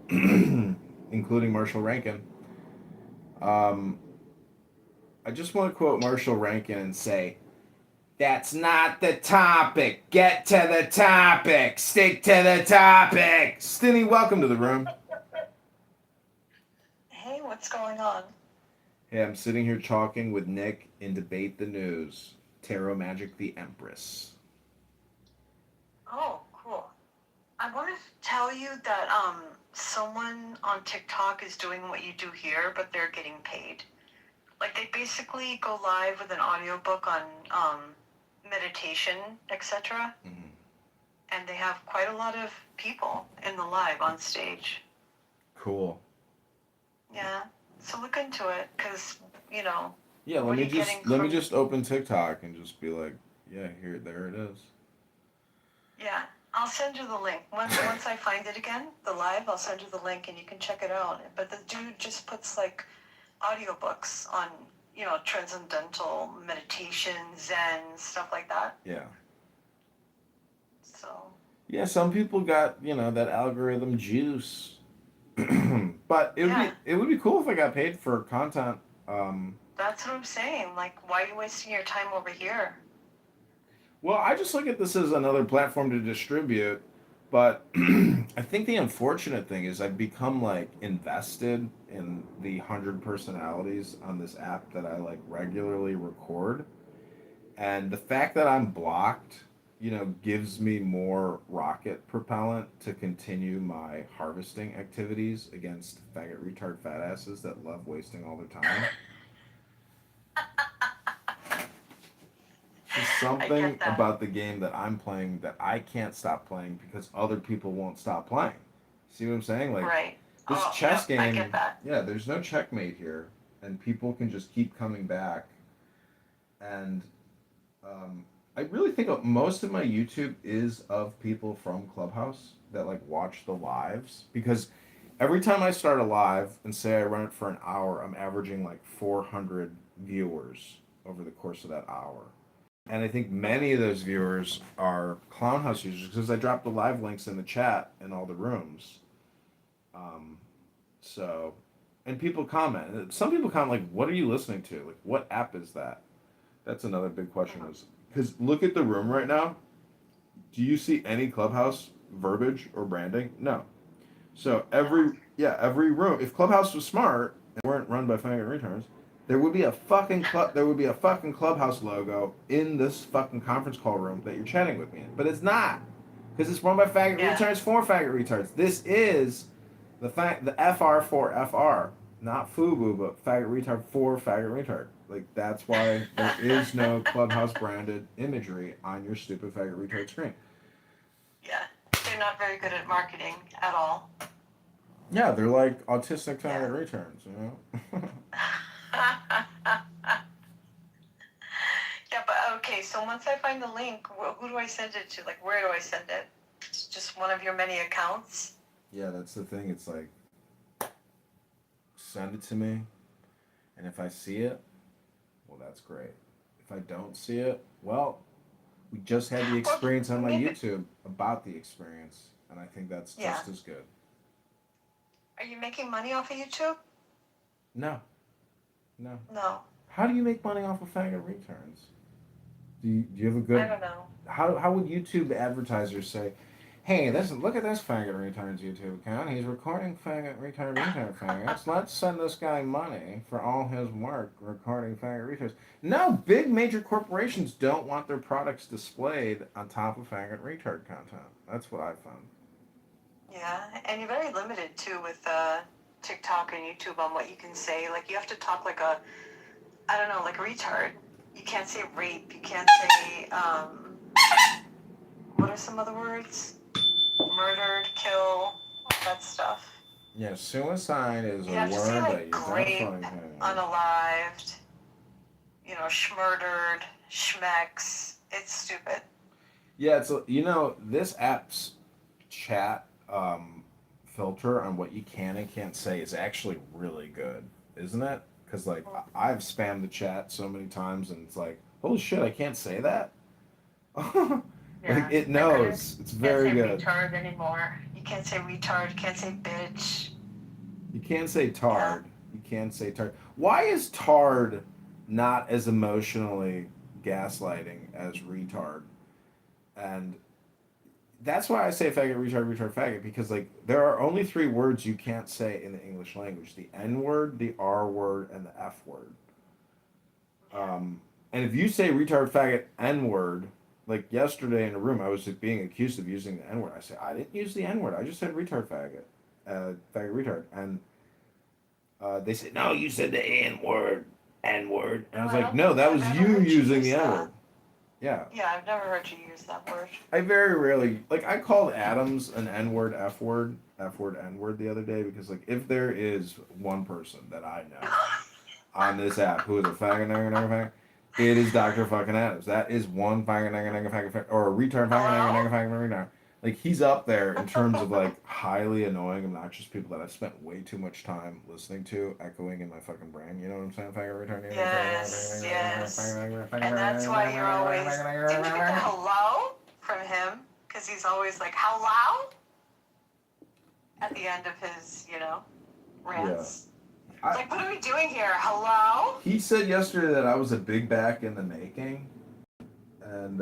including Marshall Rankin. I just want to quote Marshall Rankin and say, "That's not the topic. Get to the topic. Stick to the topic." Stinny, welcome to the room. Hey, what's going on? Hey, I'm sitting here talking with Nick in Debate the News. Tarot Magic the Empress. Oh, cool. I want to tell you that someone on TikTok is doing what you do here, but they're getting paid. Like, they basically go live with an audiobook on meditation, etc. Mm-hmm. And they have quite a lot of people in the live on stage. Cool. Yeah. So look into it, because, you know. Yeah, what are you let me getting just open TikTok and just be like, yeah, there it is. Yeah, I'll send you the link. Once I find it again, the live, I'll send you the link and you can check it out. But the dude just puts like audiobooks on, you know, transcendental meditation, Zen, stuff like that. Yeah. So. Yeah, some people got, you know, that algorithm juice. But it would be cool if I got paid for content. That's what I'm saying. Like, why are you wasting your time over here? Well, I just look at this as another platform to distribute, but I think the unfortunate thing is I've become like invested in the 100 personalities on this app that I like regularly record. And the fact that I'm blocked, you know, gives me more rocket propellant to continue my harvesting activities against faggot retard fat asses that love wasting all their time. There's something about the game that I'm playing that I can't stop playing because other people won't stop playing. See what I'm saying? Like, right. this chess game, I get that. yeah, there's no checkmate here, and people can just keep coming back. And I really think most of my YouTube is of people from Clubhouse that like watch the lives, because every time I start a live and say I run it for an hour, I'm averaging like 400 viewers over the course of that hour. And I think many of those viewers are Clownhouse users because I drop the live links in the chat in all the rooms. So, and people comment. Some people comment like, "What are you listening to? Like, what app is that?" That's another big question. Is because look at the room right now. Do you see any Clubhouse verbiage or branding? No. So every room. If Clubhouse was smart and weren't run by faggot retards, there would be a fucking Clubhouse logo in this fucking conference call room that you're chatting with me in. But it's not, because it's run by faggot retards for faggot retards. This is the FR for FR, not FUBU, but faggot retard for faggot retard. Like, that's why there is no Clubhouse branded imagery on your stupid faggot retard screen. Yeah, they're not very good at marketing at all. Yeah, they're like autistic faggot retards, you know. Yeah, but okay, so once I find the link, who do I send it to? Like, where do I send it? It's just one of your many accounts? Yeah, that's the thing. It's like, send it to me, and if I see it, well, that's great. If I don't see it, well, we just had the experience on my YouTube about the experience, and I think that's just as good. Are you making money off of YouTube? No. No. How do you make money off of faggot returns? Do you have a good... I don't know. How would YouTube advertisers say, Hey, look at this faggot retard's YouTube account. He's recording faggots. Let's send this guy money for all his work recording faggot retards. No, big major corporations don't want their products displayed on top of faggot retard content. That's what I found. Yeah, and you're very limited too with TikTok and YouTube on what you can say. Like you have to talk like a, I don't know, like a retard. You can't say rape. You can't say what are some other words? Murdered, kill, all that stuff. Yeah, suicide is You a have to say word that like you grape, definitely can. unalived, schmurdered, schmex. It's stupid. Yeah, it's this app's chat filter on what you can and can't say is actually really good, isn't it? Because like I've spammed the chat so many times, and it's like, holy shit, I can't say that. Like it knows. It's very good. You can't say retard anymore. You can't say retard. You can't say bitch. You can't say tard. You can't say tard. Why is tard not as emotionally gaslighting as retard? And that's why I say faggot, retard, retard, faggot, because like there are only 3 words you can't say in the English language: the N word, the R word, and the F word. And if you say retard, faggot, N word, like yesterday in a room, I was being accused of using the N word. I said I didn't use the N word. I just said retard, faggot, faggot, retard, and they said no, you said the N word, N word, and I was like, no, that was you using the N word. Yeah. Yeah, I've never heard you use that word. I very rarely I called Adams an N word, F word, N word the other day because like if there is one person that I know on this app who is a faggot, faggot, it is Dr. fucking Adams. That is one faggot, or a retard, faggot, retard. Like he's up there in terms of like highly annoying, obnoxious people that I've spent way too much time listening to, echoing in my fucking brain. You know what I'm saying? Faggot, retard. Yes, yes. And that's why you're always. Didn't you get the hello from him? Because he's always like hello at the end of his, rants. Yeah. Like, what are we doing here? Hello? He said yesterday that I was a big back in the making, and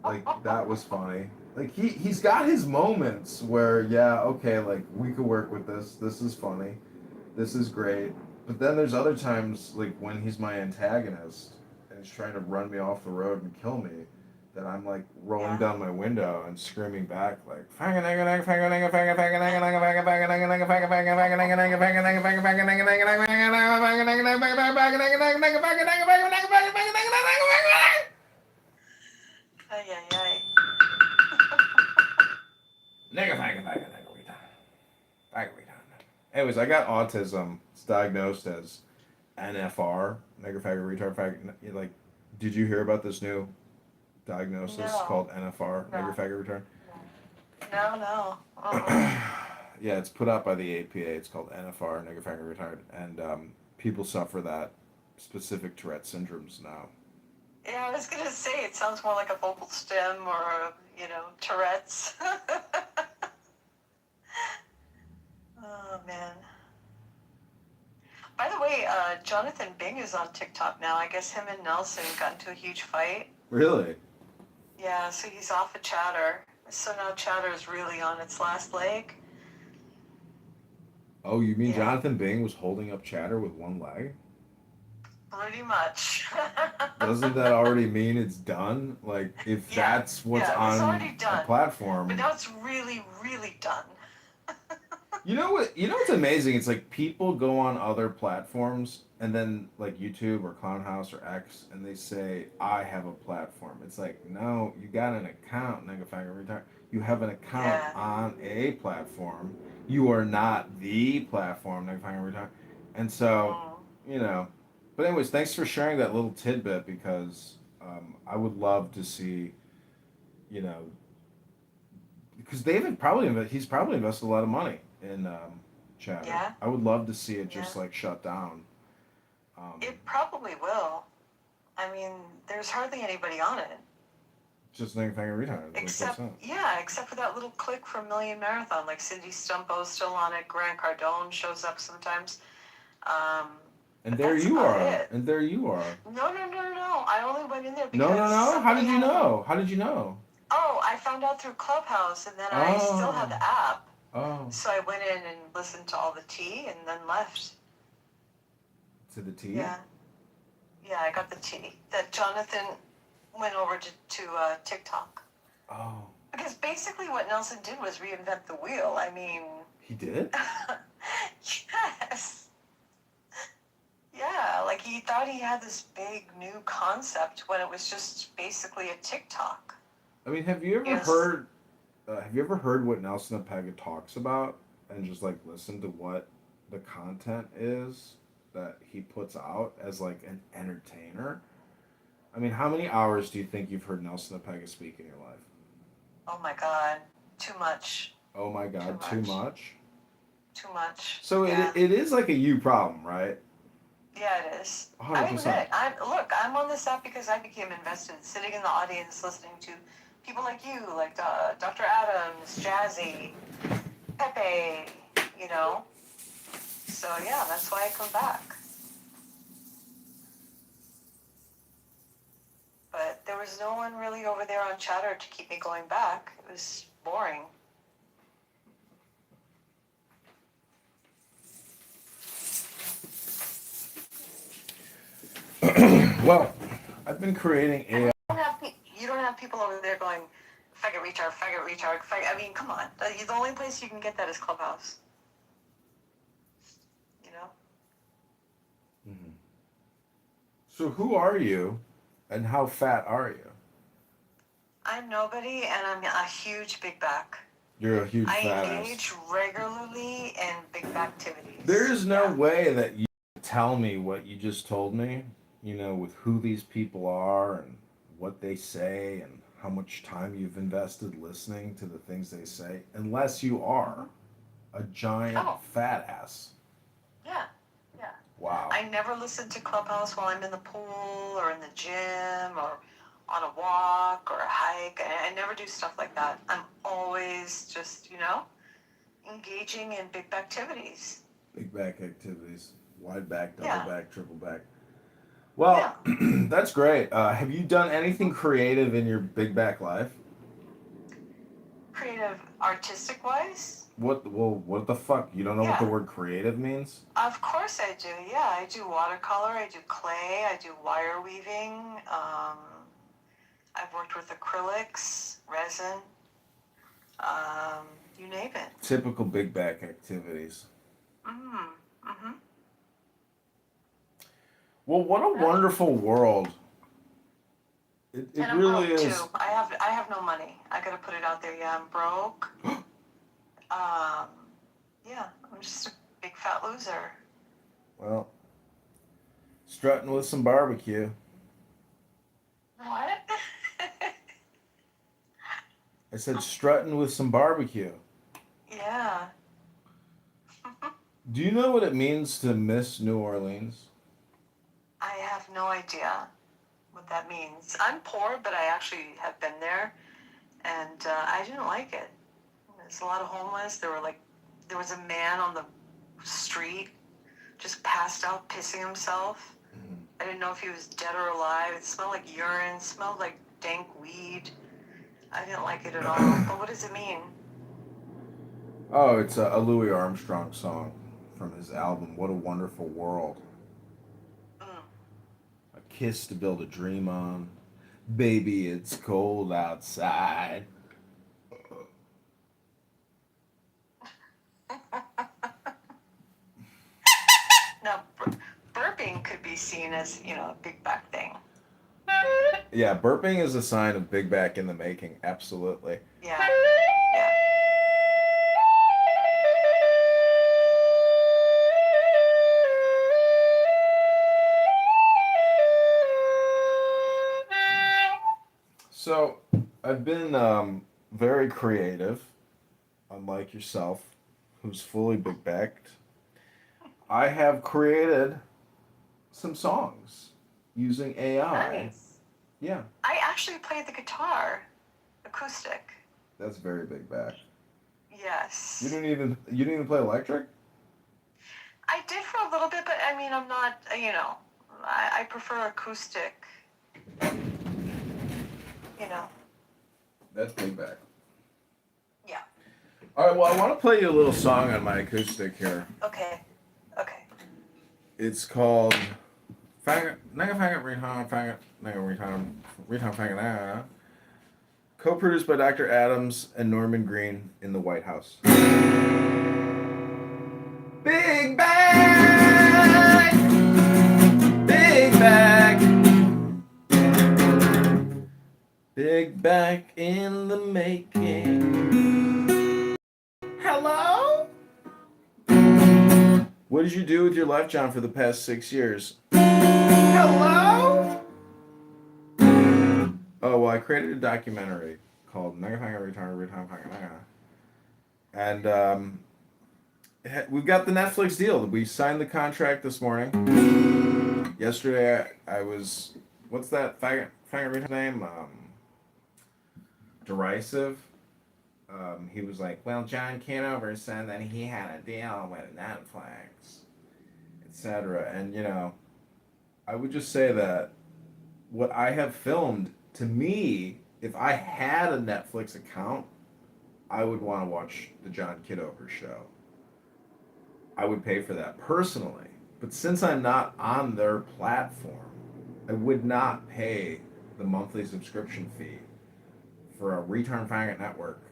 like that was funny. Like he's got his moments where okay, like we could work with this. This is funny. This is great. But then there's other times like when he's my antagonist and he's trying to run me off the road and kill me, that I'm like rolling down my window and screaming back like Ay, ay, ay. Anyways, I got autism. It's diagnosed as NFR, nigger faggot retard faggot. Like, did you hear about this new diagnosis No. called NFR, No. nigger faggot retard? No. Yeah, it's put out by the APA. It's called NFR, nigger faggot retard, and people suffer that specific Tourette syndromes now. Yeah, I was gonna say it sounds more like a vocal stem or Tourette's. Oh man. By the way, Jonathan Bing is on TikTok now. I guess him and Nelson got into a huge fight. Really? Yeah, so he's off of Chatter. So now Chatter is really on its last leg. Oh, you mean Yeah. Jonathan Bing was holding up Chatter with one leg? Pretty much. Doesn't that already mean it's done? Like, if that's what's it's on already done. a platform. But now it's really, really done. You know what's amazing? It's like people go on other platforms and then like YouTube or Clownhouse or X and they say, I have a platform. It's like, no, you got an account, nigga faggot retard. You have an account on a platform. You are not the platform, nigga faggot retard. And so, But anyways, thanks for sharing that little tidbit because I would love to see, because he's probably invested a lot of money in Chatter. Yeah. I would love to see it just like shut down. It probably will. I mean, there's hardly anybody on it. Just nigga faggot retard. Except for that little click from Million Marathon. Like Cindy Stumpo's still on it. Grant Cardone shows up sometimes. And there you are. And there you are. No. I only went in there because... No. How did you know? How did you know? Oh, I found out through Clubhouse, and then I still had the app. Oh. So I went in and listened to all the tea, and then left. To the tea? Yeah. Yeah, I got the tea. That Jonathan went over to TikTok. Oh. Because basically what Nelson did was reinvent the wheel. I mean... He did? Yes. Yeah, like he thought he had this big new concept when it was just basically a TikTok. I mean, have you ever heard what Nelson Apega talks about and just like listen to what the content is that he puts out as like an entertainer? I mean, how many hours do you think you've heard Nelson Apega speak in your life? Oh my God, too much. Oh my God, too much? Too much. So yeah. it is like a you problem, right? Yeah, it is. 100%. I admit, I'm on this app because I became invested, sitting in the audience listening to people like you, like Dr. Adams, Jazzy, Pepe, you know. So yeah, that's why I come back. But there was no one really over there on Chatter to keep me going back. It was boring. Well, I've been creating AI. You don't have people over there going, faggot retard, faggot. I mean, come on. The only place you can get that is Clubhouse. You know? Mm-hmm. So who are you and how fat are you? I'm nobody, and I'm a huge big back. You're a huge I fat engage regularly in big back activities. There is no way that you tell me what you just told me, you know, with who these people are and what they say and how much time you've invested listening to the things they say, unless you are a giant fat ass. Yeah, yeah. Wow. I never listen to Clubhouse while I'm in the pool or in the gym or on a walk or a hike. I never do stuff like that. I'm always just, you know, engaging in big back activities. Big back activities. Wide back, double back, triple back. Well, that's great. Have you done anything creative in your big back life? Creative, artistic wise? What the fuck? You don't know what the word creative means? Of course I do. Yeah, I do watercolor, I do clay, I do wire weaving. I've worked with acrylics, resin, you name it. Typical big back activities. Mm-hmm. Well, what a wonderful world. It really is. Too. I have no money. I gotta put it out there. Yeah, I'm broke. Yeah, I'm just a big fat loser. Well, strutting with some barbecue. What? I said strutting with some barbecue. Yeah. Do you know what it means to miss New Orleans? I have no idea what that means. I'm poor, but I actually have been there, and I didn't like it. There's a lot of homeless. There was a man on the street, just passed out, pissing himself. Mm-hmm. I didn't know if he was dead or alive. It smelled like urine. It smelled like dank weed. I didn't like it at all. But what does it mean? Oh, it's a Louis Armstrong song from his album What a Wonderful World. A kiss to build a dream on. Baby, it's cold outside. Now, burping could be seen as, you know, a big back thing. Yeah, burping is a sign of big back in the making. Absolutely. Yeah. Yeah. So, I've been very creative, unlike yourself, who's fully big backed. I have created some songs using AI. Nice. Yeah. I actually played the guitar, acoustic. That's very big back. Yes. You didn't even play electric? I did for a little bit, but I mean, I'm not, you know, I prefer acoustic. You know. That's big back. Yeah. All right. Well, I want to play you a little song on my acoustic here. Okay. Okay. It's called Faggot, Nigga Faggot, Retard, Faggot, Nigga Retard, Retard, Faggot, co-produced by Dr. Adams and Norman Green in the White House. Big bag, big bag, big bag in the making. Hello? What did you do with your life, John, for the past 6 years? Hello? Oh, well, I created a documentary called Nigga Faggot, Retard, Retard, Faggot, and we've got the Netflix deal. We signed the contract this morning. Yesterday, I was, what's that faggot name? Derisive. He was like, well, John Kitover said that he had a deal with Netflix, etc. And, you know, I would just say that what I have filmed, to me, if I had a Netflix account, I would want to watch the John Kitover show. I would pay for that personally. But since I'm not on their platform, I would not pay the monthly subscription fee for a retard faggot network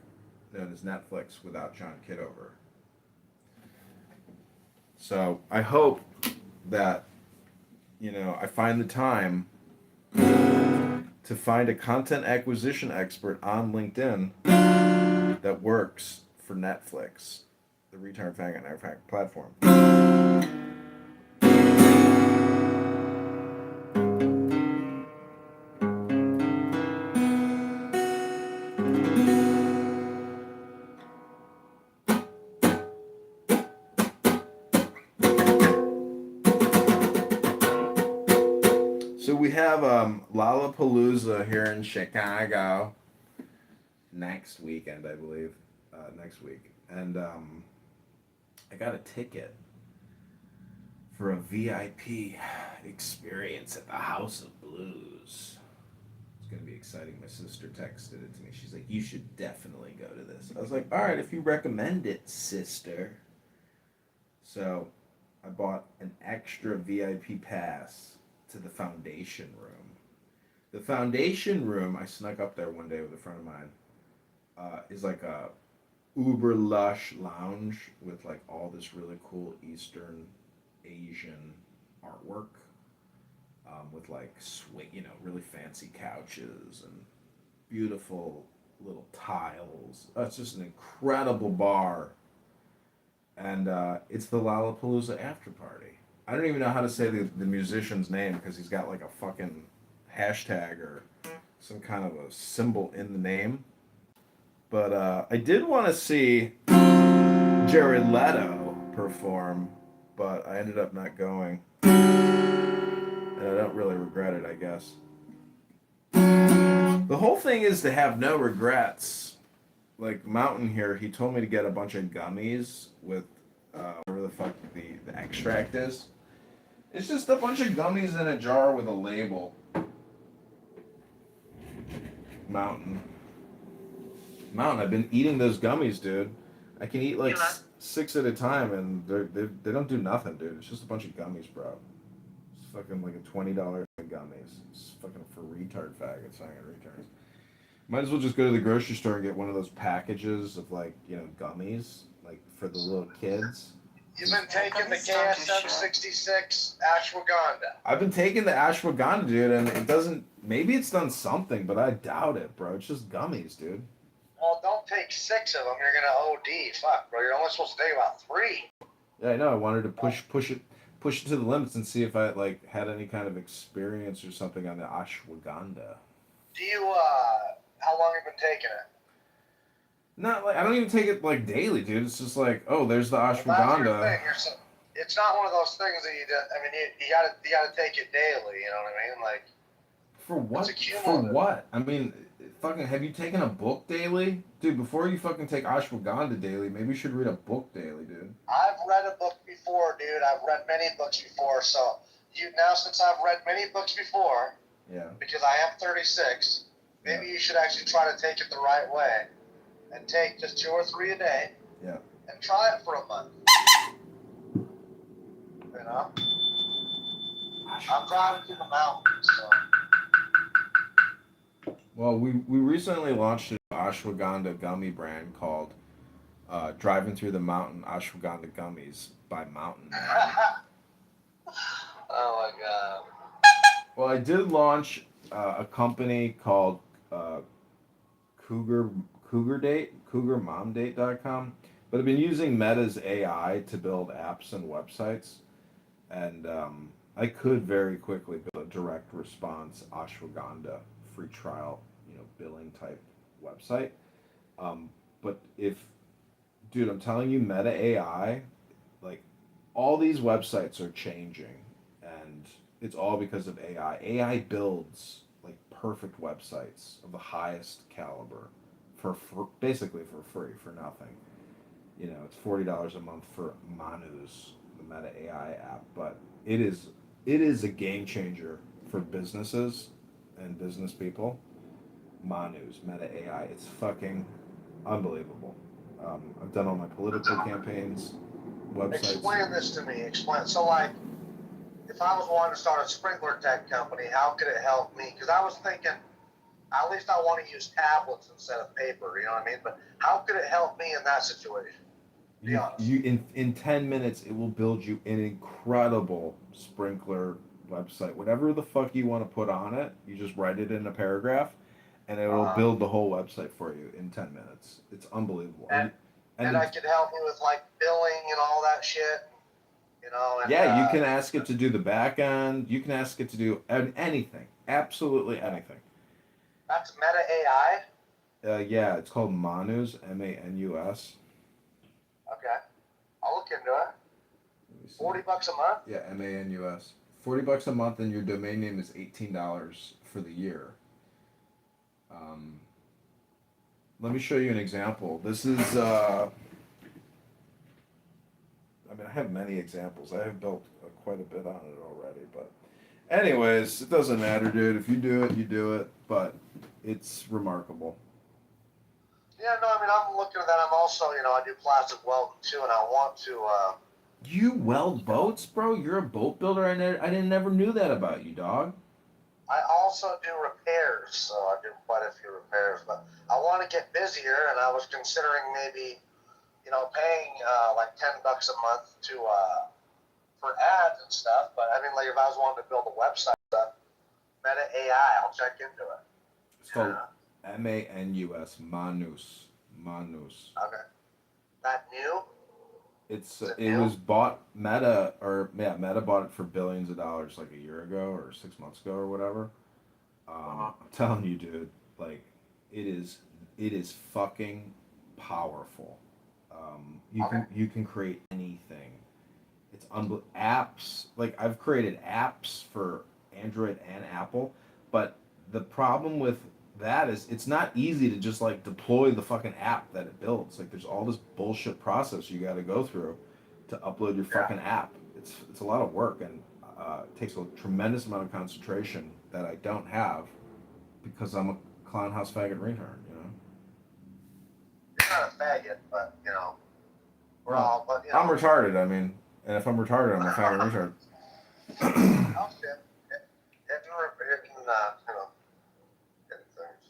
known as Netflix without John Kitover. So I hope that, you know, I find the time to find a content acquisition expert on LinkedIn that works for Netflix, the retard faggot network platform. So we have Lollapalooza here in Chicago next weekend, I believe. Next week. And I got a ticket for a VIP experience at the House of Blues. It's going to be exciting. My sister texted it to me. She's like, you should definitely go to this. I was like, all right, if you recommend it, sister. So I bought an extra VIP pass to the Foundation Room. The Foundation Room, I snuck up there one day with a friend of mine, is like a uber lush lounge with like all this really cool Eastern Asian artwork, with like really fancy couches and beautiful little tiles. It's just an incredible bar, and it's the Lollapalooza after party. I don't even know how to say the musician's name because he's got like a fucking hashtag or some kind of a symbol in the name. But I did want to see Jared Leto perform, but I ended up not going. And I don't really regret it, I guess. The whole thing is to have no regrets. Like Mountain here, he told me to get a bunch of gummies with whatever the fuck the extract is. It's just a bunch of gummies in a jar with a label. Mountain, I've been eating those gummies, dude. I can eat like 6 at a time, and they don't do nothing, dude. It's just a bunch of gummies, bro. It's fucking like a $20 gummies. It's fucking for retard faggots, not retards. Might as well just go to the grocery store and get one of those packages of like, you know, gummies, like for the little kids. You've been taking the KSM 66 ashwagandha. I've been taking the ashwagandha, dude, and it doesn't. Maybe it's done something, but I doubt it, bro. It's just gummies, dude. Well, don't take 6 of them. You're gonna OD. Fuck, bro. You're only supposed to take about 3. Yeah, I know. I wanted to push it to the limits and see if I like had any kind of experience or something on the ashwagandha. Do you how long have you been taking it? Not like I don't even take it like daily, dude. It's just like, oh, there's the Well, ashwagandha. that's your thing. It's not one of those things that you do. I mean, you gotta take it daily. You know what I mean? Like For what? it's For cumulative. what? I mean, fucking, have you taken a book daily? Dude, before you fucking take ashwagandha daily, maybe you should read a book daily, dude. I've read a book before, dude. I've read many books before. So since I've read many books before, Yeah. because I am 36, Maybe you should actually try to take it the right way and take just 2 or 3 a day. Yeah. And try it for a month. You know? I'm driving through the mountains, so. Well, we recently launched an ashwagandha gummy brand called Driving Through the Mountain Ashwagandha Gummies by Mountain Man. Oh my god. Well, I did launch a company called Cougar CougarMomDate.com, but I've been using Meta's AI to build apps and websites, and I could very quickly build a direct response ashwagandha free trial, billing type website. But dude, I'm telling you, Meta AI, like all these websites are changing, and it's all because of AI. AI builds like perfect websites of the highest caliber for basically for free, for nothing. It's $40 a month for Manus, the Meta AI app, but it is a game changer for businesses and business people. Manus, Meta AI, it's fucking unbelievable. I've done all my political campaigns, websites. Explain this to me. Explain. So, like, if I was wanting to start a sprinkler tech company, how could it help me? Because I was thinking, at least I want to use tablets instead of paper. You know what I mean? But how could it help me in that situation? Be honest. In 10 minutes it will build you an incredible sprinkler website. Whatever the fuck you want to put on it, you just write it in a paragraph, and it'll build the whole website for you in 10 minutes. It's unbelievable. And I could help you with like billing and all that shit. And, yeah, you can ask it to do the back end. You can ask it to do anything, absolutely anything. That's Meta AI. Yeah, it's called Manus, Manus. Okay, I'll look into it. $40 a month. Yeah, Manus. $40 a month, and your domain name is $18 for the year. Let me show you an example. This is. I have many examples. I have built quite a bit on it already, but anyways, it doesn't matter, dude. If you do it, you do it. But it's remarkable. Yeah, no, I'm looking at that. I'm also, I do plastic welding too, and I want to. You weld boats, bro? You're a boat builder? I never knew that about you, dog. I also do repairs, so I do quite a few repairs. But I want to get busier, and I was considering maybe, paying like $10 a month to for ads and stuff. But like if I was wanting to build a website, Meta AI, I'll check into it. It's called Manus, Manus. Okay. That new? It was bought Meta bought it for billions of dollars like a year ago or 6 months ago or whatever. I'm telling you, dude, like it is fucking powerful. You can create anything. It's apps. Like I've created apps for Android and Apple, but the problem with that is it's not easy to just like deploy the fucking app that it builds. Like there's all this bullshit process you got to go through to upload your fucking app. It's a lot of work, and it takes a tremendous amount of concentration that I don't have because I'm a clown house faggot retard. You're not a faggot, but we're all. But I'm retarded. And if I'm retarded, I'm a faggot retard. Oh shit! Hitting things.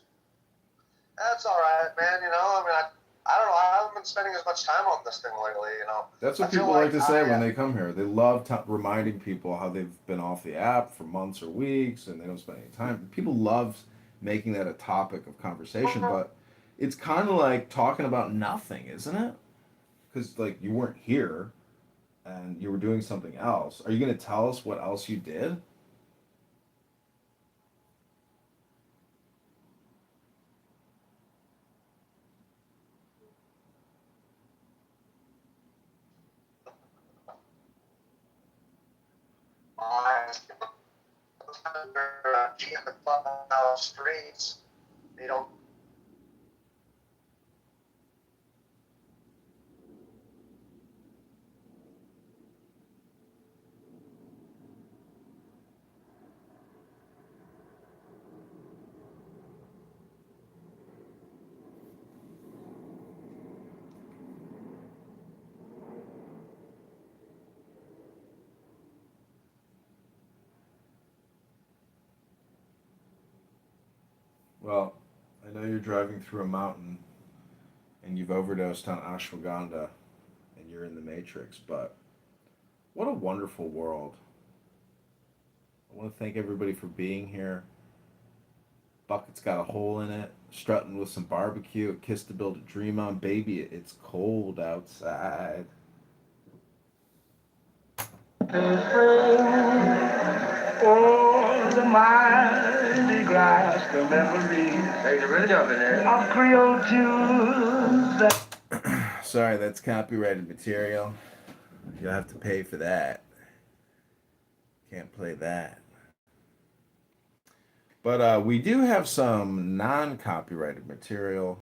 That's all right, man. I don't know. I haven't been spending as much time on this thing lately. That's what people like to say when they come here. They love reminding people how they've been off the app for months or weeks and they don't spend any time. People love making that a topic of conversation, but it's kind of like talking about nothing, isn't it? Because like you weren't here and you were doing something else. Are you going to tell us what else you did? In the clubhouse streets, they don't. Well, I know you're driving through a mountain and you've overdosed on ashwagandha and you're in the Matrix, but what a wonderful world. I want to thank everybody for being here. Bucket's got a hole in it, strutting with some barbecue, a kiss to build a dream on. Baby, it's cold outside. Oh, the mighty glass, the memories. Hey, you're really jumping there. Of Creole tunes. Sorry, that's copyrighted material. You'll have to pay for that. Can't play that. But we do have some non-copyrighted material